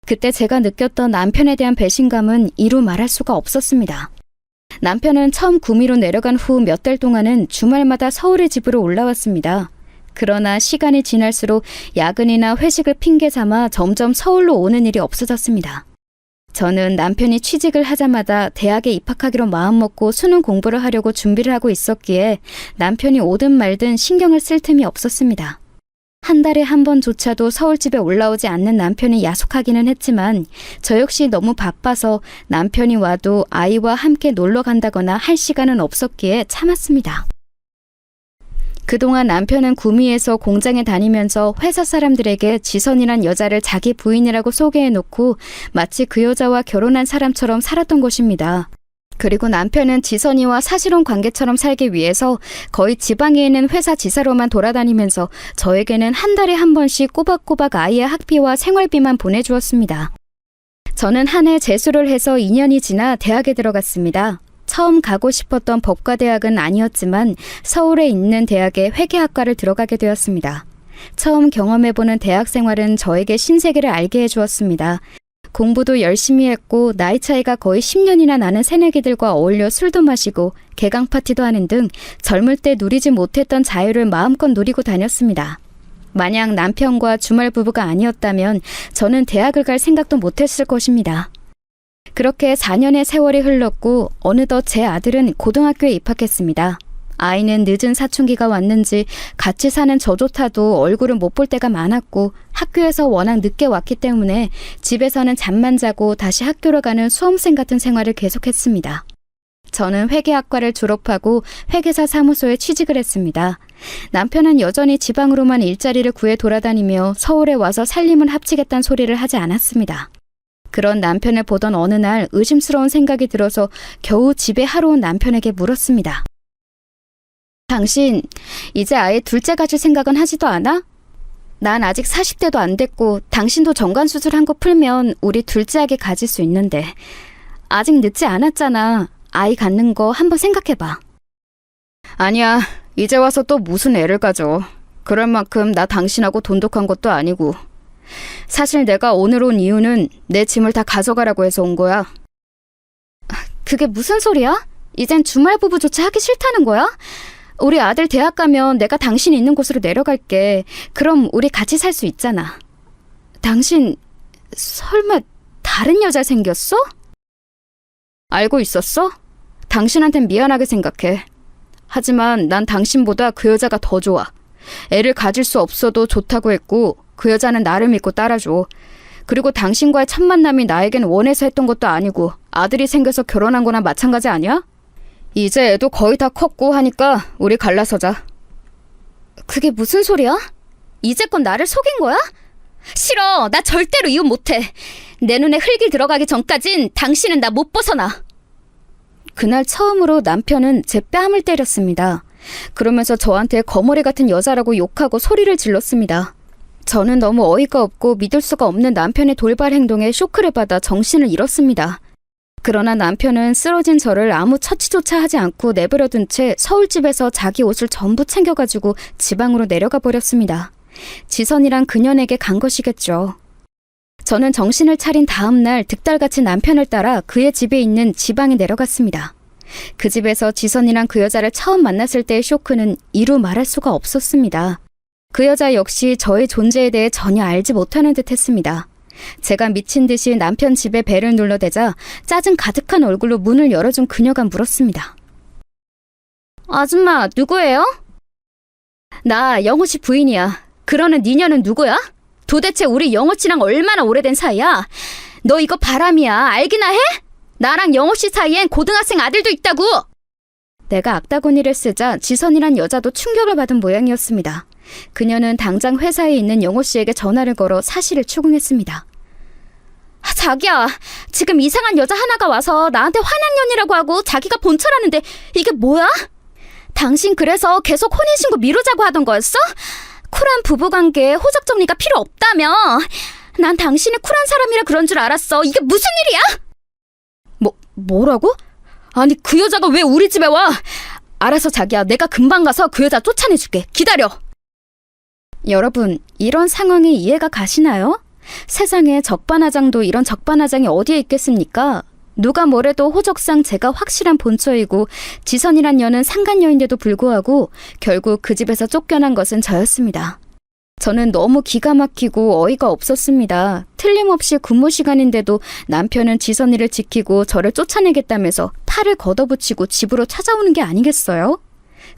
그때 제가 느꼈던 남편에 대한 배신감은 이루 말할 수가 없었습니다. 남편은 처음 구미로 내려간 후 몇 달 동안은 주말마다 서울의 집으로 올라왔습니다. 그러나 시간이 지날수록 야근이나 회식을 핑계 삼아 점점 서울로 오는 일이 없어졌습니다. 저는 남편이 취직을 하자마자 대학에 입학하기로 마음먹고 수능 공부를 하려고 준비를 하고 있었기에 남편이 오든 말든 신경을 쓸 틈이 없었습니다. 한 달에 한 번조차도 서울집에 올라오지 않는 남편이 야속하기는 했지만 저 역시 너무 바빠서 남편이 와도 아이와 함께 놀러 간다거나 할 시간은 없었기에 참았습니다. 그동안 남편은 구미에서 공장에 다니면서 회사 사람들에게 지선이란 여자를 자기 부인이라고 소개해놓고 마치 그 여자와 결혼한 사람처럼 살았던 것입니다. 그리고 남편은 지선이와 사실혼 관계처럼 살기 위해서 거의 지방에 있는 회사 지사로만 돌아다니면서 저에게는 한 달에 한 번씩 꼬박꼬박 아이의 학비와 생활비만 보내주었습니다. 저는 한 해 재수를 해서 2년이 지나 대학에 들어갔습니다. 처음 가고 싶었던 법과대학은 아니었지만 서울에 있는 대학의 회계학과를 들어가게 되었습니다. 처음 경험해보는 대학 생활은 저에게 신세계를 알게 해주었습니다. 공부도 열심히 했고 나이 차이가 거의 10년이나 나는 새내기들과 어울려 술도 마시고 개강 파티도 하는 등 젊을 때 누리지 못했던 자유를 마음껏 누리고 다녔습니다. 만약 남편과 주말 부부가 아니었다면 저는 대학을 갈 생각도 못했을 것입니다. 그렇게 4년의 세월이 흘렀고 어느덧 제 아들은 고등학교에 입학했습니다. 아이는 늦은 사춘기가 왔는지 같이 사는 저조차도 얼굴을 못 볼 때가 많았고 학교에서 워낙 늦게 왔기 때문에 집에서는 잠만 자고 다시 학교로 가는 수험생 같은 생활을 계속했습니다. 저는 회계학과를 졸업하고 회계사 사무소에 취직을 했습니다. 남편은 여전히 지방으로만 일자리를 구해 돌아다니며 서울에 와서 살림을 합치겠다는 소리를 하지 않았습니다. 그런 남편을 보던 어느 날 의심스러운 생각이 들어서 겨우 집에 하러 온 남편에게 물었습니다. 당신 이제 아예 둘째 가질 생각은 하지도 않아? 난 아직 40대도 안 됐고 당신도 정관수술한 거 풀면 우리 둘째 아기 가질 수 있는데 아직 늦지 않았잖아. 아이 갖는 거 한번 생각해봐. 아니야. 이제 와서 또 무슨 애를 가져. 그럴 만큼 나 당신하고 돈독한 것도 아니고. 사실 내가 오늘 온 이유는 내 짐을 다 가져가라고 해서 온 거야. 그게 무슨 소리야? 이젠 주말 부부조차 하기 싫다는 거야? 우리 아들 대학 가면 내가 당신 있는 곳으로 내려갈게. 그럼 우리 같이 살 수 있잖아. 당신 설마 다른 여자 생겼어? 알고 있었어? 당신한텐 미안하게 생각해. 하지만 난 당신보다 그 여자가 더 좋아. 애를 가질 수 없어도 좋다고 했고 그 여자는 나를 믿고 따라줘. 그리고 당신과의 첫 만남이 나에겐 원해서 했던 것도 아니고 아들이 생겨서 결혼한 거나 마찬가지 아니야? 이제 애도 거의 다 컸고 하니까 우리 갈라서자. 그게 무슨 소리야? 이제껏 나를 속인 거야? 싫어. 나 절대로 이혼 못해. 내 눈에 흙이 들어가기 전까진 당신은 나 못 벗어나. 그날 처음으로 남편은 제 뺨을 때렸습니다. 그러면서 저한테 거머리 같은 여자라고 욕하고 소리를 질렀습니다. 저는 너무 어이가 없고 믿을 수가 없는 남편의 돌발 행동에 쇼크를 받아 정신을 잃었습니다. 그러나 남편은 쓰러진 저를 아무 처치조차 하지 않고 내버려둔 채 서울집에서 자기 옷을 전부 챙겨가지고 지방으로 내려가 버렸습니다. 지선이란 그년에게 간 것이겠죠. 저는 정신을 차린 다음 날 득달같이 남편을 따라 그의 집에 있는 지방에 내려갔습니다. 그 집에서 지선이란 그 여자를 처음 만났을 때의 쇼크는 이루 말할 수가 없었습니다. 그 여자 역시 저의 존재에 대해 전혀 알지 못하는 듯 했습니다. 제가 미친 듯이 남편 집에 벨을 눌러대자 짜증 가득한 얼굴로 문을 열어준 그녀가 물었습니다. 아줌마, 누구예요? 나 영호 씨 부인이야. 그러는 니녀는 누구야? 도대체 우리 영호 씨랑 얼마나 오래된 사이야? 너 이거 바람이야. 알기나 해? 나랑 영호 씨 사이엔 고등학생 아들도 있다고! 내가 악다구니를 쓰자 지선이란 여자도 충격을 받은 모양이었습니다. 그녀는 당장 회사에 있는 영호 씨에게 전화를 걸어 사실을 추궁했습니다. 자기야, 지금 이상한 여자 하나가 와서 나한테 환양년이라고 하고 자기가 본처라는데 이게 뭐야? 당신 그래서 계속 혼인신고 미루자고 하던 거였어? 쿨한 부부관계에 호적 정리가 필요 없다며. 난 당신이 쿨한 사람이라 그런 줄 알았어. 이게 무슨 일이야? 뭐라고? 아니 그 여자가 왜 우리 집에 와? 알았어 자기야, 내가 금방 가서 그 여자 쫓아내줄게. 기다려. 여러분, 이런 상황이 이해가 가시나요? 세상에 적반하장도 이런 적반하장이 어디에 있겠습니까? 누가 뭐래도 호적상 제가 확실한 본처이고 지선이란 여는 상간녀인데도 불구하고 결국 그 집에서 쫓겨난 것은 저였습니다. 저는 너무 기가 막히고 어이가 없었습니다. 틀림없이 근무 시간인데도 남편은 지선이를 지키고 저를 쫓아내겠다면서 팔을 걷어붙이고 집으로 찾아오는 게 아니겠어요?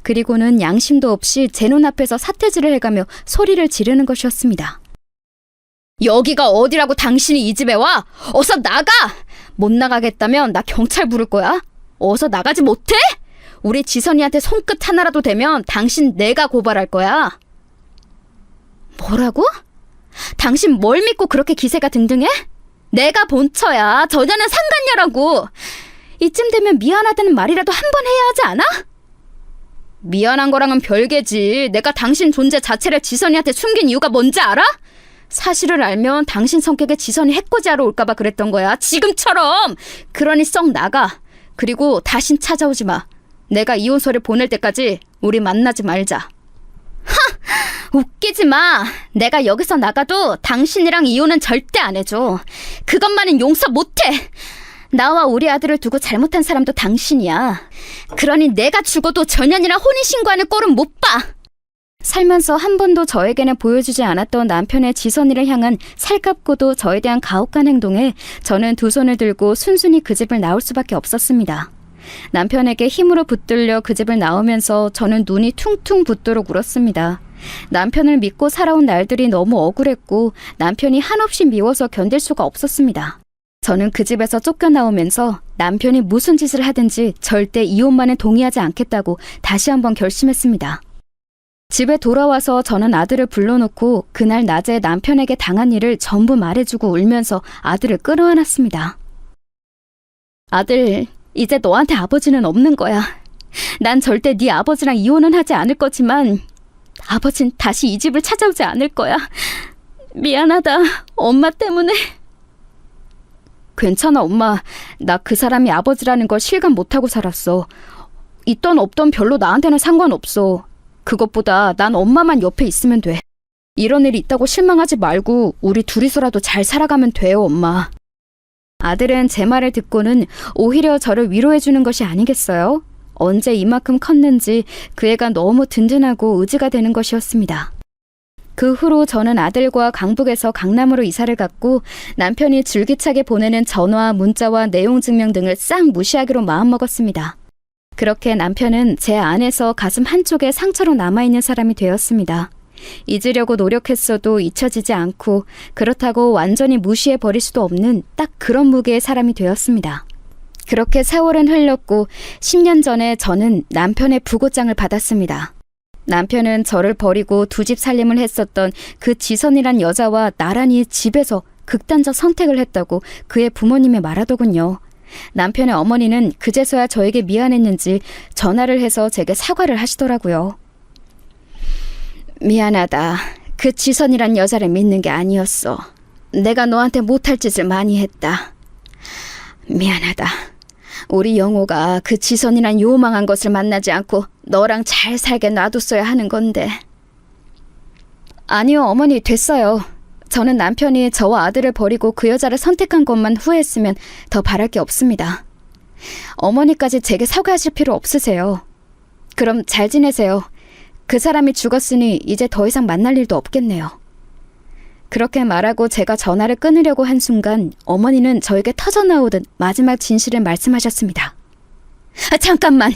그리고는 양심도 없이 제 눈앞에서 사태질을 해가며 소리를 지르는 것이었습니다. 여기가 어디라고 당신이 이 집에 와? 어서 나가! 못 나가겠다면 나 경찰 부를 거야. 어서 나가지 못해? 우리 지선이한테 손끝 하나라도 대면 당신 내가 고발할 거야. 뭐라고? 당신 뭘 믿고 그렇게 기세가 등등해? 내가 본처야. 저녀는 상간녀라고. 이쯤 되면 미안하다는 말이라도 한 번 해야 하지 않아? 미안한 거랑은 별개지. 내가 당신 존재 자체를 지선이한테 숨긴 이유가 뭔지 알아? 사실을 알면 당신 성격에 지선이 해코지하러 올까봐 그랬던 거야. 지금처럼. 그러니 썩 나가. 그리고 다신 찾아오지 마. 내가 이혼서를 보낼 때까지 우리 만나지 말자. 웃기지 마. 내가 여기서 나가도 당신이랑 이혼은 절대 안 해줘. 그것만은 용서 못해. 나와 우리 아들을 두고 잘못한 사람도 당신이야. 그러니 내가 죽어도 전현이랑 혼인신고하는 꼴은 못 봐. 살면서 한 번도 저에게는 보여주지 않았던 남편의 지선이를 향한 살갑고도 저에 대한 가혹한 행동에 저는 두 손을 들고 순순히 그 집을 나올 수밖에 없었습니다. 남편에게 힘으로 붙들려 그 집을 나오면서 저는 눈이 퉁퉁 붓도록 울었습니다. 남편을 믿고 살아온 날들이 너무 억울했고 남편이 한없이 미워서 견딜 수가 없었습니다. 저는 그 집에서 쫓겨나오면서 남편이 무슨 짓을 하든지 절대 이혼만은 동의하지 않겠다고 다시 한번 결심했습니다. 집에 돌아와서 저는 아들을 불러놓고 그날 낮에 남편에게 당한 일을 전부 말해주고 울면서 아들을 끌어안았습니다. 아들, 이제 너한테 아버지는 없는 거야. 난 절대 네 아버지랑 이혼은 하지 않을 거지만 아버진 다시 이 집을 찾아오지 않을 거야. 미안하다, 엄마 때문에. 괜찮아, 엄마. 나 그 사람이 아버지라는 걸 실감 못하고 살았어. 있던 없던 별로 나한테는 상관없어. 그것보다 난 엄마만 옆에 있으면 돼. 이런 일이 있다고 실망하지 말고 우리 둘이서라도 잘 살아가면 돼요, 엄마. 아들은 제 말을 듣고는 오히려 저를 위로해주는 것이 아니겠어요? 언제 이만큼 컸는지 그 애가 너무 든든하고 의지가 되는 것이었습니다. 그 후로 저는 아들과 강북에서 강남으로 이사를 갔고 남편이 줄기차게 보내는 전화, 문자와 내용 증명 등을 싹 무시하기로 마음먹었습니다. 그렇게 남편은 제 안에서 가슴 한쪽에 상처로 남아있는 사람이 되었습니다. 잊으려고 노력했어도 잊혀지지 않고 그렇다고 완전히 무시해버릴 수도 없는 딱 그런 무게의 사람이 되었습니다. 그렇게 세월은 흘렀고 10년 전에 저는 남편의 부고장을 받았습니다. 남편은 저를 버리고 두 집 살림을 했었던 그 지선이란 여자와 나란히 집에서 극단적 선택을 했다고 그의 부모님이 말하더군요. 남편의 어머니는 그제서야 저에게 미안했는지 전화를 해서 제게 사과를 하시더라고요. 미안하다. 그 지선이란 여자를 믿는 게 아니었어. 내가 너한테 못할 짓을 많이 했다. 미안하다. 우리 영호가 그 지선이란 요망한 것을 만나지 않고 너랑 잘 살게 놔뒀어야 하는 건데. 아니요, 어머니, 됐어요. 저는 남편이 저와 아들을 버리고 그 여자를 선택한 것만 후회했으면 더 바랄 게 없습니다. 어머니까지 제게 사과하실 필요 없으세요. 그럼 잘 지내세요. 그 사람이 죽었으니 이제 더 이상 만날 일도 없겠네요. 그렇게 말하고 제가 전화를 끊으려고 한 순간 어머니는 저에게 터져나오듯 마지막 진실을 말씀하셨습니다. 잠깐만!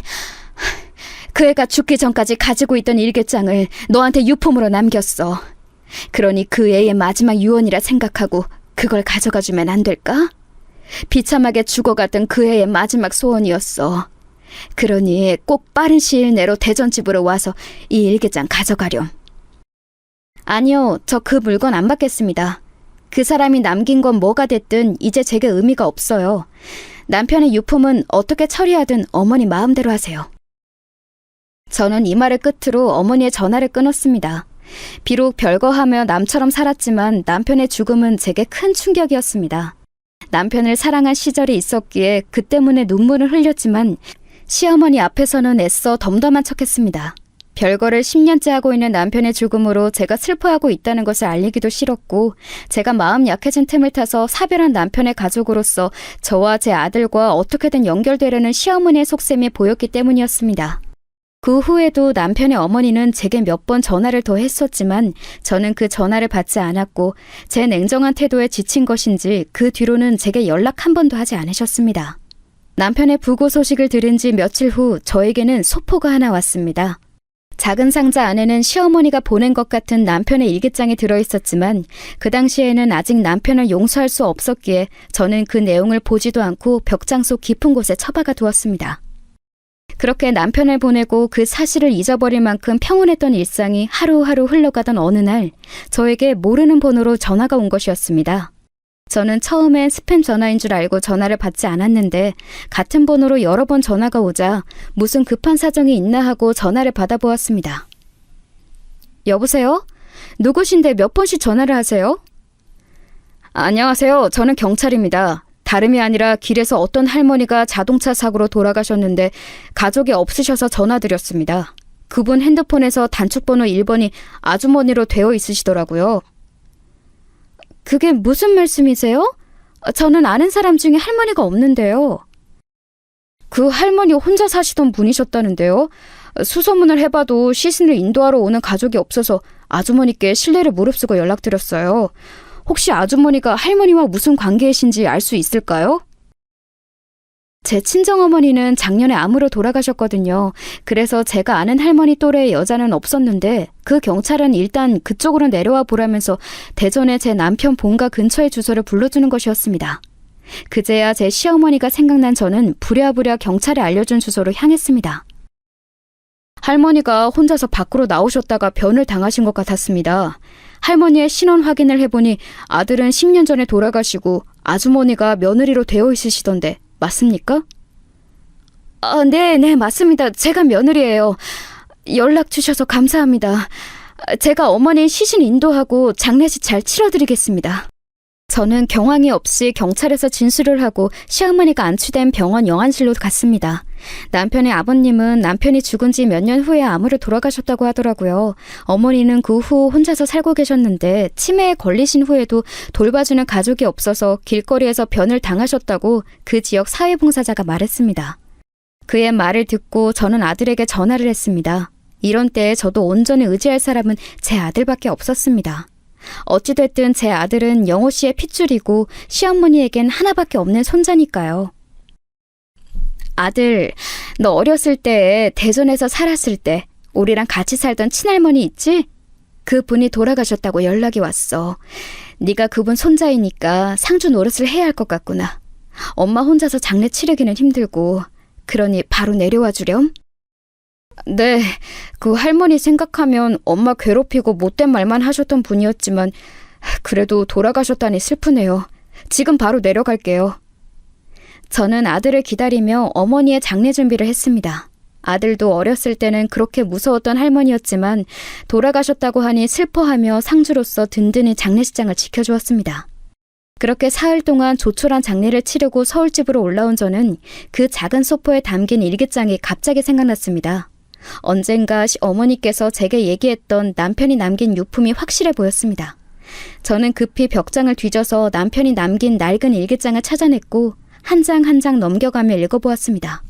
그 애가 죽기 전까지 가지고 있던 일기장을 너한테 유품으로 남겼어. 그러니 그 애의 마지막 유언이라 생각하고 그걸 가져가주면 안 될까? 비참하게 죽어갔던 그 애의 마지막 소원이었어. 그러니 꼭 빠른 시일 내로 대전집으로 와서 이 일기장 가져가렴. 아니요, 저 그 물건 안 받겠습니다. 그 사람이 남긴 건 뭐가 됐든 이제 제게 의미가 없어요. 남편의 유품은 어떻게 처리하든 어머니 마음대로 하세요. 저는 이 말을 끝으로 어머니의 전화를 끊었습니다. 비록 별거하며 남처럼 살았지만 남편의 죽음은 제게 큰 충격이었습니다. 남편을 사랑한 시절이 있었기에 그 때문에 눈물을 흘렸지만 시어머니 앞에서는 애써 덤덤한 척했습니다. 별거를 10년째 하고 있는 남편의 죽음으로 제가 슬퍼하고 있다는 것을 알리기도 싫었고, 제가 마음 약해진 틈을 타서 사별한 남편의 가족으로서 저와 제 아들과 어떻게든 연결되려는 시어머니의 속셈이 보였기 때문이었습니다. 그 후에도 남편의 어머니는 제게 몇 번 전화를 더 했었지만 저는 그 전화를 받지 않았고, 제 냉정한 태도에 지친 것인지 그 뒤로는 제게 연락 한 번도 하지 않으셨습니다. 남편의 부고 소식을 들은 지 며칠 후 저에게는 소포가 하나 왔습니다. 작은 상자 안에는 시어머니가 보낸 것 같은 남편의 일기장이 들어있었지만 그 당시에는 아직 남편을 용서할 수 없었기에 저는 그 내용을 보지도 않고 벽장 속 깊은 곳에 처박아 두었습니다. 그렇게 남편을 보내고 그 사실을 잊어버릴 만큼 평온했던 일상이 하루하루 흘러가던 어느 날 저에게 모르는 번호로 전화가 온 것이었습니다. 저는 처음엔 스팸 전화인 줄 알고 전화를 받지 않았는데 같은 번호로 여러 번 전화가 오자 무슨 급한 사정이 있나 하고 전화를 받아보았습니다. 여보세요? 누구신데 몇 번씩 전화를 하세요? 안녕하세요. 저는 경찰입니다. 다름이 아니라 길에서 어떤 할머니가 자동차 사고로 돌아가셨는데 가족이 없으셔서 전화드렸습니다. 그분 핸드폰에서 단축번호 1번이 아주머니로 되어 있으시더라고요. 그게 무슨 말씀이세요? 저는 아는 사람 중에 할머니가 없는데요. 그 할머니 혼자 사시던 분이셨다는데요. 수소문을 해봐도 시신을 인도하러 오는 가족이 없어서 아주머니께 실례를 무릅쓰고 연락드렸어요. 혹시 아주머니가 할머니와 무슨 관계이신지 알 수 있을까요? 제 친정어머니는 작년에 암으로 돌아가셨거든요. 그래서 제가 아는 할머니 또래의 여자는 없었는데 그 경찰은 일단 그쪽으로 내려와 보라면서 대전에 제 남편 본가 근처의 주소를 불러주는 것이었습니다. 그제야 제 시어머니가 생각난 저는 부랴부랴 경찰에 알려준 주소로 향했습니다. 할머니가 혼자서 밖으로 나오셨다가 변을 당하신 것 같았습니다. 할머니의 신원 확인을 해보니 아들은 10년 전에 돌아가시고 아주머니가 며느리로 되어 있으시던데 맞습니까? 네, 맞습니다. 제가 며느리예요. 연락 주셔서 감사합니다. 제가 어머니 시신 인도하고 장례식 잘 치러드리겠습니다. 저는 경황이 없이 경찰에서 진술을 하고 시어머니가 안치된 병원 영안실로 갔습니다. 남편의 아버님은 남편이 죽은 지 몇 년 후에 암으로 돌아가셨다고 하더라고요. 어머니는 그 후 혼자서 살고 계셨는데 치매에 걸리신 후에도 돌봐주는 가족이 없어서 길거리에서 변을 당하셨다고 그 지역 사회봉사자가 말했습니다. 그의 말을 듣고 저는 아들에게 전화를 했습니다. 이런 때에 저도 온전히 의지할 사람은 제 아들밖에 없었습니다. 어찌됐든 제 아들은 영호 씨의 핏줄이고 시어머니에겐 하나밖에 없는 손자니까요. 아들, 너 어렸을 때 대전에서 살았을 때 우리랑 같이 살던 친할머니 있지? 그분이 돌아가셨다고 연락이 왔어. 네가 그분 손자이니까 상주 노릇을 해야 할 것 같구나. 엄마 혼자서 장례 치르기는 힘들고 그러니 바로 내려와 주렴. 네, 그 할머니 생각하면 엄마 괴롭히고 못된 말만 하셨던 분이었지만 그래도 돌아가셨다니 슬프네요. 지금 바로 내려갈게요. 저는 아들을 기다리며 어머니의 장례 준비를 했습니다. 아들도 어렸을 때는 그렇게 무서웠던 할머니였지만 돌아가셨다고 하니 슬퍼하며 상주로서 든든히 장례식장을 지켜주었습니다. 그렇게 사흘 동안 조촐한 장례를 치르고 서울집으로 올라온 저는 그 작은 소포에 담긴 일기장이 갑자기 생각났습니다. 언젠가 어머니께서 제게 얘기했던 남편이 남긴 유품이 확실해 보였습니다. 저는 급히 벽장을 뒤져서 남편이 남긴 낡은 일기장을 찾아냈고 한 장 한 장 넘겨가며 읽어보았습니다.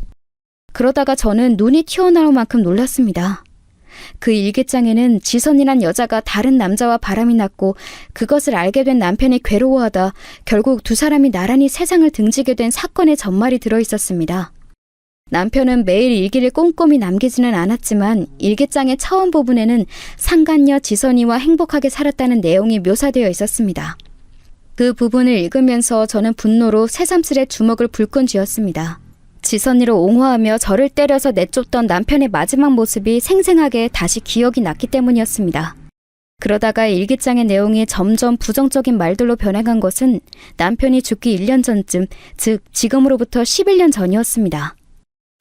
그러다가 저는 눈이 튀어나올 만큼 놀랐습니다. 그 일기장에는 지선이란 여자가 다른 남자와 바람이 났고 그것을 알게 된 남편이 괴로워하다 결국 두 사람이 나란히 세상을 등지게 된 사건의 전말이 들어있었습니다. 남편은 매일 일기를 꼼꼼히 남기지는 않았지만 일기장의 처음 부분에는 상간녀 지선이와 행복하게 살았다는 내용이 묘사되어 있었습니다. 그 부분을 읽으면서 저는 분노로 새삼스레 주먹을 불끈 쥐었습니다. 지선이를 옹호하며 저를 때려서 내쫓던 남편의 마지막 모습이 생생하게 다시 기억이 났기 때문이었습니다. 그러다가 일기장의 내용이 점점 부정적인 말들로 변해간 것은 남편이 죽기 1년 전쯤, 즉 지금으로부터 11년 전이었습니다.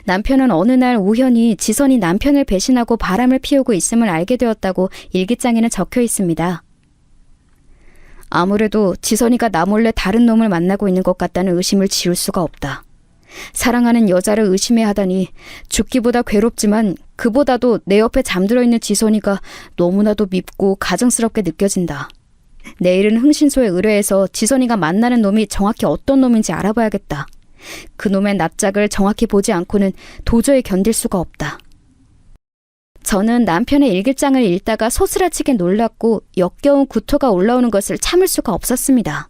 남편은 어느 날 우연히 지선이 남편을 배신하고 바람을 피우고 있음을 알게 되었다고 일기장에는 적혀 있습니다. 아무래도 지선이가 나 몰래 다른 놈을 만나고 있는 것 같다는 의심을 지울 수가 없다. 사랑하는 여자를 의심해 하다니 죽기보다 괴롭지만 그보다도 내 옆에 잠들어 있는 지선이가 너무나도 밉고 가증스럽게 느껴진다. 내일은 흥신소에 의뢰해서 지선이가 만나는 놈이 정확히 어떤 놈인지 알아봐야겠다. 그 놈의 납작을 정확히 보지 않고는 도저히 견딜 수가 없다. 저는 남편의 일기장을 읽다가 소스라치게 놀랐고 역겨운 구토가 올라오는 것을 참을 수가 없었습니다.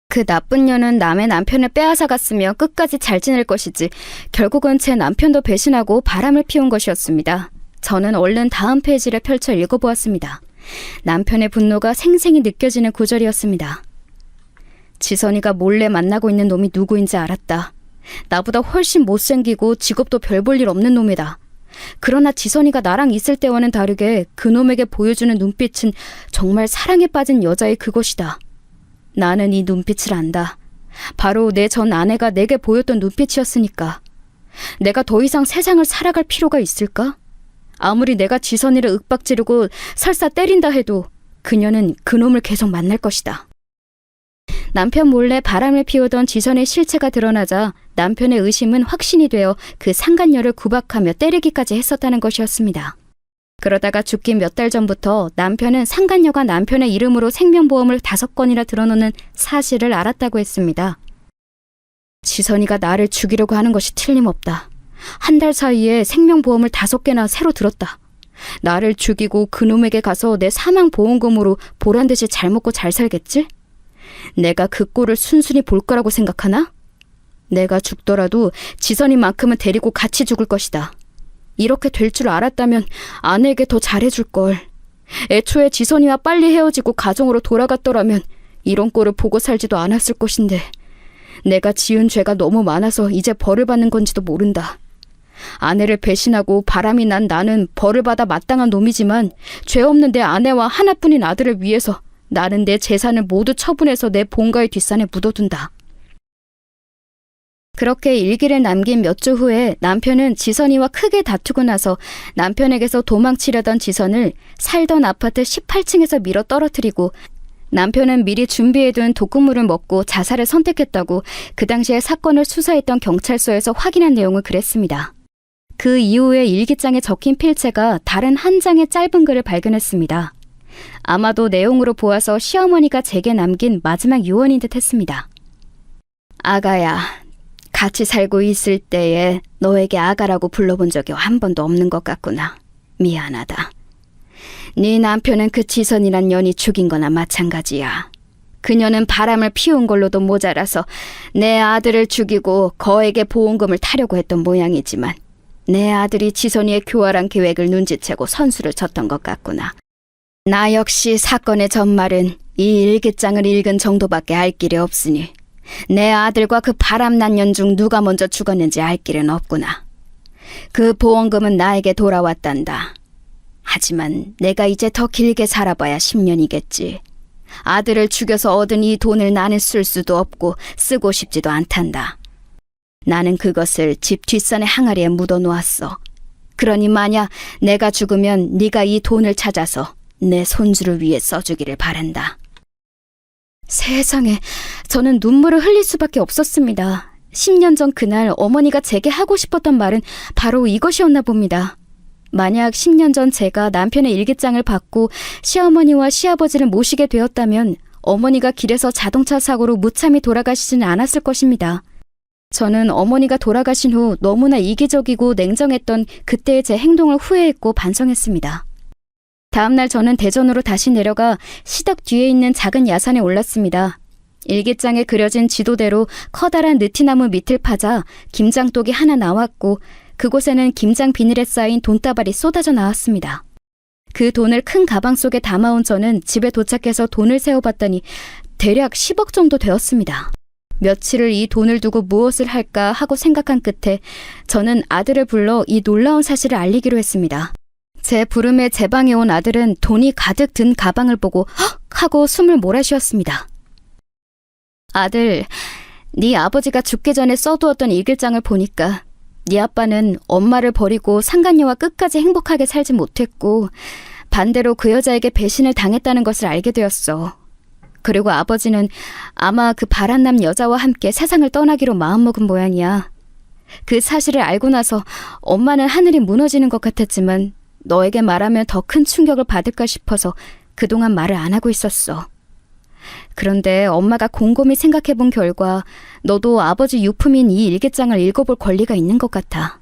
그 나쁜 년은 남의 남편을 빼앗아갔으며 끝까지 잘 지낼 것이지 결국은 제 남편도 배신하고 바람을 피운 것이었습니다. 저는 얼른 다음 페이지를 펼쳐 읽어보았습니다. 남편의 분노가 생생히 느껴지는 구절이었습니다. 지선이가 몰래 만나고 있는 놈이 누구인지 알았다. 나보다 훨씬 못생기고 직업도 별 볼 일 없는 놈이다. 그러나 지선이가 나랑 있을 때와는 다르게 그놈에게 보여주는 눈빛은 정말 사랑에 빠진 여자의 그것이다. 나는 이 눈빛을 안다. 바로 내 전 아내가 내게 보였던 눈빛이었으니까. 내가 더 이상 세상을 살아갈 필요가 있을까? 아무리 내가 지선이를 윽박지르고 설사 때린다 해도 그녀는 그놈을 계속 만날 것이다. 남편 몰래 바람을 피우던 지선의 실체가 드러나자 남편의 의심은 확신이 되어 그 상간녀를 구박하며 때리기까지 했었다는 것이었습니다. 그러다가 죽기 몇 달 전부터 남편은 상간녀가 남편의 이름으로 생명보험을 5건이나 들어놓는 사실을 알았다고 했습니다. 지선이가 나를 죽이려고 하는 것이 틀림없다. 한 달 사이에 생명보험을 5개나 새로 들었다. 나를 죽이고 그놈에게 가서 내 사망보험금으로 보란듯이 잘 먹고 잘 살겠지? 내가 그 꼴을 순순히 볼 거라고 생각하나? 내가 죽더라도 지선이만큼은 데리고 같이 죽을 것이다. 이렇게 될 줄 알았다면 아내에게 더 잘해줄걸. 애초에 지선이와 빨리 헤어지고 가정으로 돌아갔더라면 이런 꼴을 보고 살지도 않았을 것인데 내가 지은 죄가 너무 많아서 이제 벌을 받는 건지도 모른다. 아내를 배신하고 바람이 난 나는 벌을 받아 마땅한 놈이지만 죄 없는 내 아내와 하나뿐인 아들을 위해서 나는 내 재산을 모두 처분해서 내 본가의 뒷산에 묻어둔다. 그렇게 일기를 남긴 몇 주 후에 남편은 지선이와 크게 다투고 나서 남편에게서 도망치려던 지선을 살던 아파트 18층에서 밀어 떨어뜨리고 남편은 미리 준비해둔 독극물을 먹고 자살을 선택했다고 그 당시에 사건을 수사했던 경찰서에서 확인한 내용을 그랬습니다. 그 이후에 일기장에 적힌 필체가 다른 한 장의 짧은 글을 발견했습니다. 아마도 내용으로 보아서 시어머니가 제게 남긴 마지막 유언인 듯 했습니다. 아가야, 같이 살고 있을 때에 너에게 아가라고 불러본 적이 한 번도 없는 것 같구나. 미안하다. 네 남편은 그 지선이란 년이 죽인 거나 마찬가지야. 그녀는 바람을 피운 걸로도 모자라서 내 아들을 죽이고 거액의 보험금을 타려고 했던 모양이지만 내 아들이 지선이의 교활한 계획을 눈치채고 선수를 쳤던 것 같구나. 나 역시 사건의 전말은 이 일기장을 읽은 정도밖에 알 길이 없으니 내 아들과 그 바람난 년 중 누가 먼저 죽었는지 알 길은 없구나. 그 보험금은 나에게 돌아왔단다. 하지만 내가 이제 더 길게 살아봐야 10년이겠지. 아들을 죽여서 얻은 이 돈을 나는 쓸 수도 없고 쓰고 싶지도 않단다. 나는 그것을 집 뒷산의 항아리에 묻어놓았어. 그러니 만약 내가 죽으면 네가 이 돈을 찾아서 내 손주를 위해 써주기를 바란다. 세상에, 저는 눈물을 흘릴 수밖에 없었습니다. 10년 전 그날 어머니가 제게 하고 싶었던 말은 바로 이것이었나 봅니다. 만약 10년 전 제가 남편의 일기장을 받고 시어머니와 시아버지를 모시게 되었다면 어머니가 길에서 자동차 사고로 무참히 돌아가시지는 않았을 것입니다. 저는 어머니가 돌아가신 후 너무나 이기적이고 냉정했던 그때의 제 행동을 후회했고 반성했습니다. 다음날 저는 대전으로 다시 내려가 시덕 뒤에 있는 작은 야산에 올랐습니다. 일기장에 그려진 지도대로 커다란 느티나무 밑을 파자 김장독이 하나 나왔고 그곳에는 김장 비닐에 쌓인 돈다발이 쏟아져 나왔습니다. 그 돈을 큰 가방 속에 담아온 저는 집에 도착해서 돈을 세어봤더니 대략 10억 정도 되었습니다. 며칠을 이 돈을 두고 무엇을 할까 하고 생각한 끝에 저는 아들을 불러 이 놀라운 사실을 알리기로 했습니다. 제 부름에 제 방에 온 아들은 돈이 가득 든 가방을 보고 헉! 하고 숨을 몰아쉬었습니다. 아들, 네 아버지가 죽기 전에 써두었던 일기장을 보니까 네 아빠는 엄마를 버리고 상간녀와 끝까지 행복하게 살지 못했고 반대로 그 여자에게 배신을 당했다는 것을 알게 되었어. 그리고 아버지는 아마 그 바람남 여자와 함께 세상을 떠나기로 마음먹은 모양이야. 그 사실을 알고 나서 엄마는 하늘이 무너지는 것 같았지만 너에게 말하면 더 큰 충격을 받을까 싶어서 그동안 말을 안 하고 있었어. 그런데 엄마가 곰곰이 생각해 본 결과 너도 아버지 유품인 이 일기장을 읽어볼 권리가 있는 것 같아.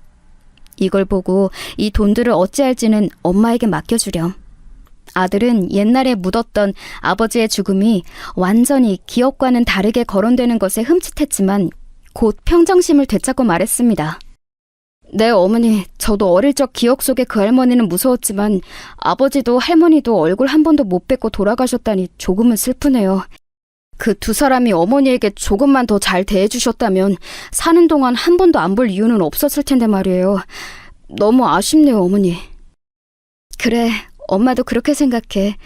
이걸 보고 이 돈들을 어찌할지는 엄마에게 맡겨주렴. 아들은 옛날에 묻었던 아버지의 죽음이 완전히 기억과는 다르게 거론되는 것에 흠칫했지만 곧 평정심을 되찾고 말했습니다. 네, 어머니, 저도 어릴 적 기억 속의 그 할머니는 무서웠지만 아버지도 할머니도 얼굴 한 번도 못 뵙고 돌아가셨다니 조금은 슬프네요. 그 두 사람이 어머니에게 조금만 더 잘 대해주셨다면 사는 동안 한 번도 안 볼 이유는 없었을 텐데 말이에요. 너무 아쉽네요, 어머니. 그래, 엄마도 그렇게 생각해.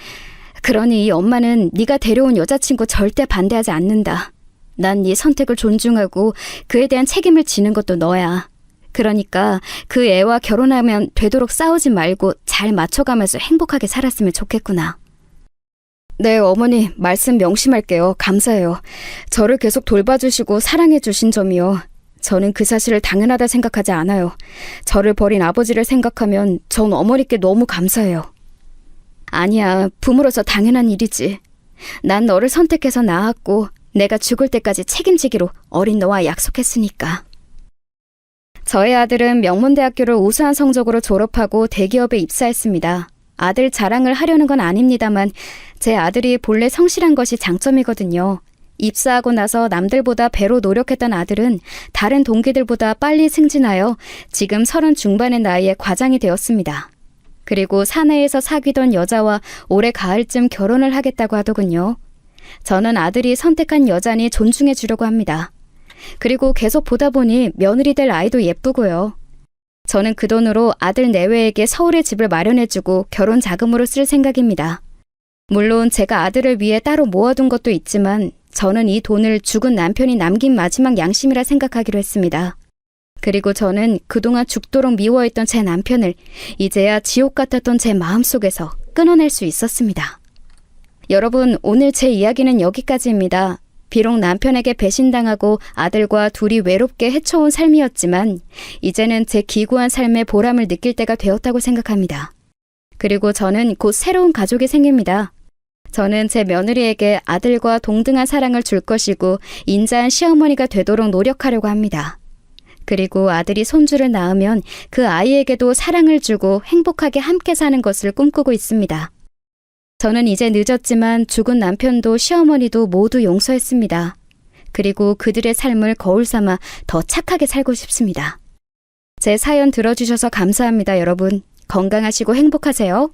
그러니 이 엄마는 네가 데려온 여자친구 절대 반대하지 않는다. 난 네 선택을 존중하고 그에 대한 책임을 지는 것도 너야. 그러니까 그 애와 결혼하면 되도록 싸우지 말고 잘 맞춰가면서 행복하게 살았으면 좋겠구나. 네, 어머니, 말씀 명심할게요. 감사해요. 저를 계속 돌봐주시고 사랑해주신 점이요. 저는 그 사실을 당연하다 생각하지 않아요. 저를 버린 아버지를 생각하면 전 어머니께 너무 감사해요. 아니야, 부모로서 당연한 일이지. 난 너를 선택해서 낳았고 내가 죽을 때까지 책임지기로 어린 너와 약속했으니까. 저희 아들은 명문대학교를 우수한 성적으로 졸업하고 대기업에 입사했습니다. 아들 자랑을 하려는 건 아닙니다만 제 아들이 본래 성실한 것이 장점이거든요. 입사하고 나서 남들보다 배로 노력했던 아들은 다른 동기들보다 빨리 승진하여 지금 30 중반의 나이에 과장이 되었습니다. 그리고 사내에서 사귀던 여자와 올해 가을쯤 결혼을 하겠다고 하더군요. 저는 아들이 선택한 여자니 존중해 주려고 합니다. 그리고 계속 보다 보니 며느리 될 아이도 예쁘고요. 저는 그 돈으로 아들 내외에게 서울에 집을 마련해주고 결혼 자금으로 쓸 생각입니다. 물론 제가 아들을 위해 따로 모아둔 것도 있지만 저는 이 돈을 죽은 남편이 남긴 마지막 양심이라 생각하기로 했습니다. 그리고 저는 그동안 죽도록 미워했던 제 남편을 이제야 지옥 같았던 제 마음속에서 끊어낼 수 있었습니다. 여러분, 오늘 제 이야기는 여기까지입니다. 비록 남편에게 배신당하고 아들과 둘이 외롭게 헤쳐온 삶이었지만 이제는 제 기구한 삶의 보람을 느낄 때가 되었다고 생각합니다. 그리고 저는 곧 새로운 가족이 생깁니다. 저는 제 며느리에게 아들과 동등한 사랑을 줄 것이고 인자한 시어머니가 되도록 노력하려고 합니다. 그리고 아들이 손주를 낳으면 그 아이에게도 사랑을 주고 행복하게 함께 사는 것을 꿈꾸고 있습니다. 저는 이제 늦었지만 죽은 남편도 시어머니도 모두 용서했습니다. 그리고 그들의 삶을 거울 삼아 더 착하게 살고 싶습니다. 제 사연 들어주셔서 감사합니다, 여러분. 건강하시고 행복하세요.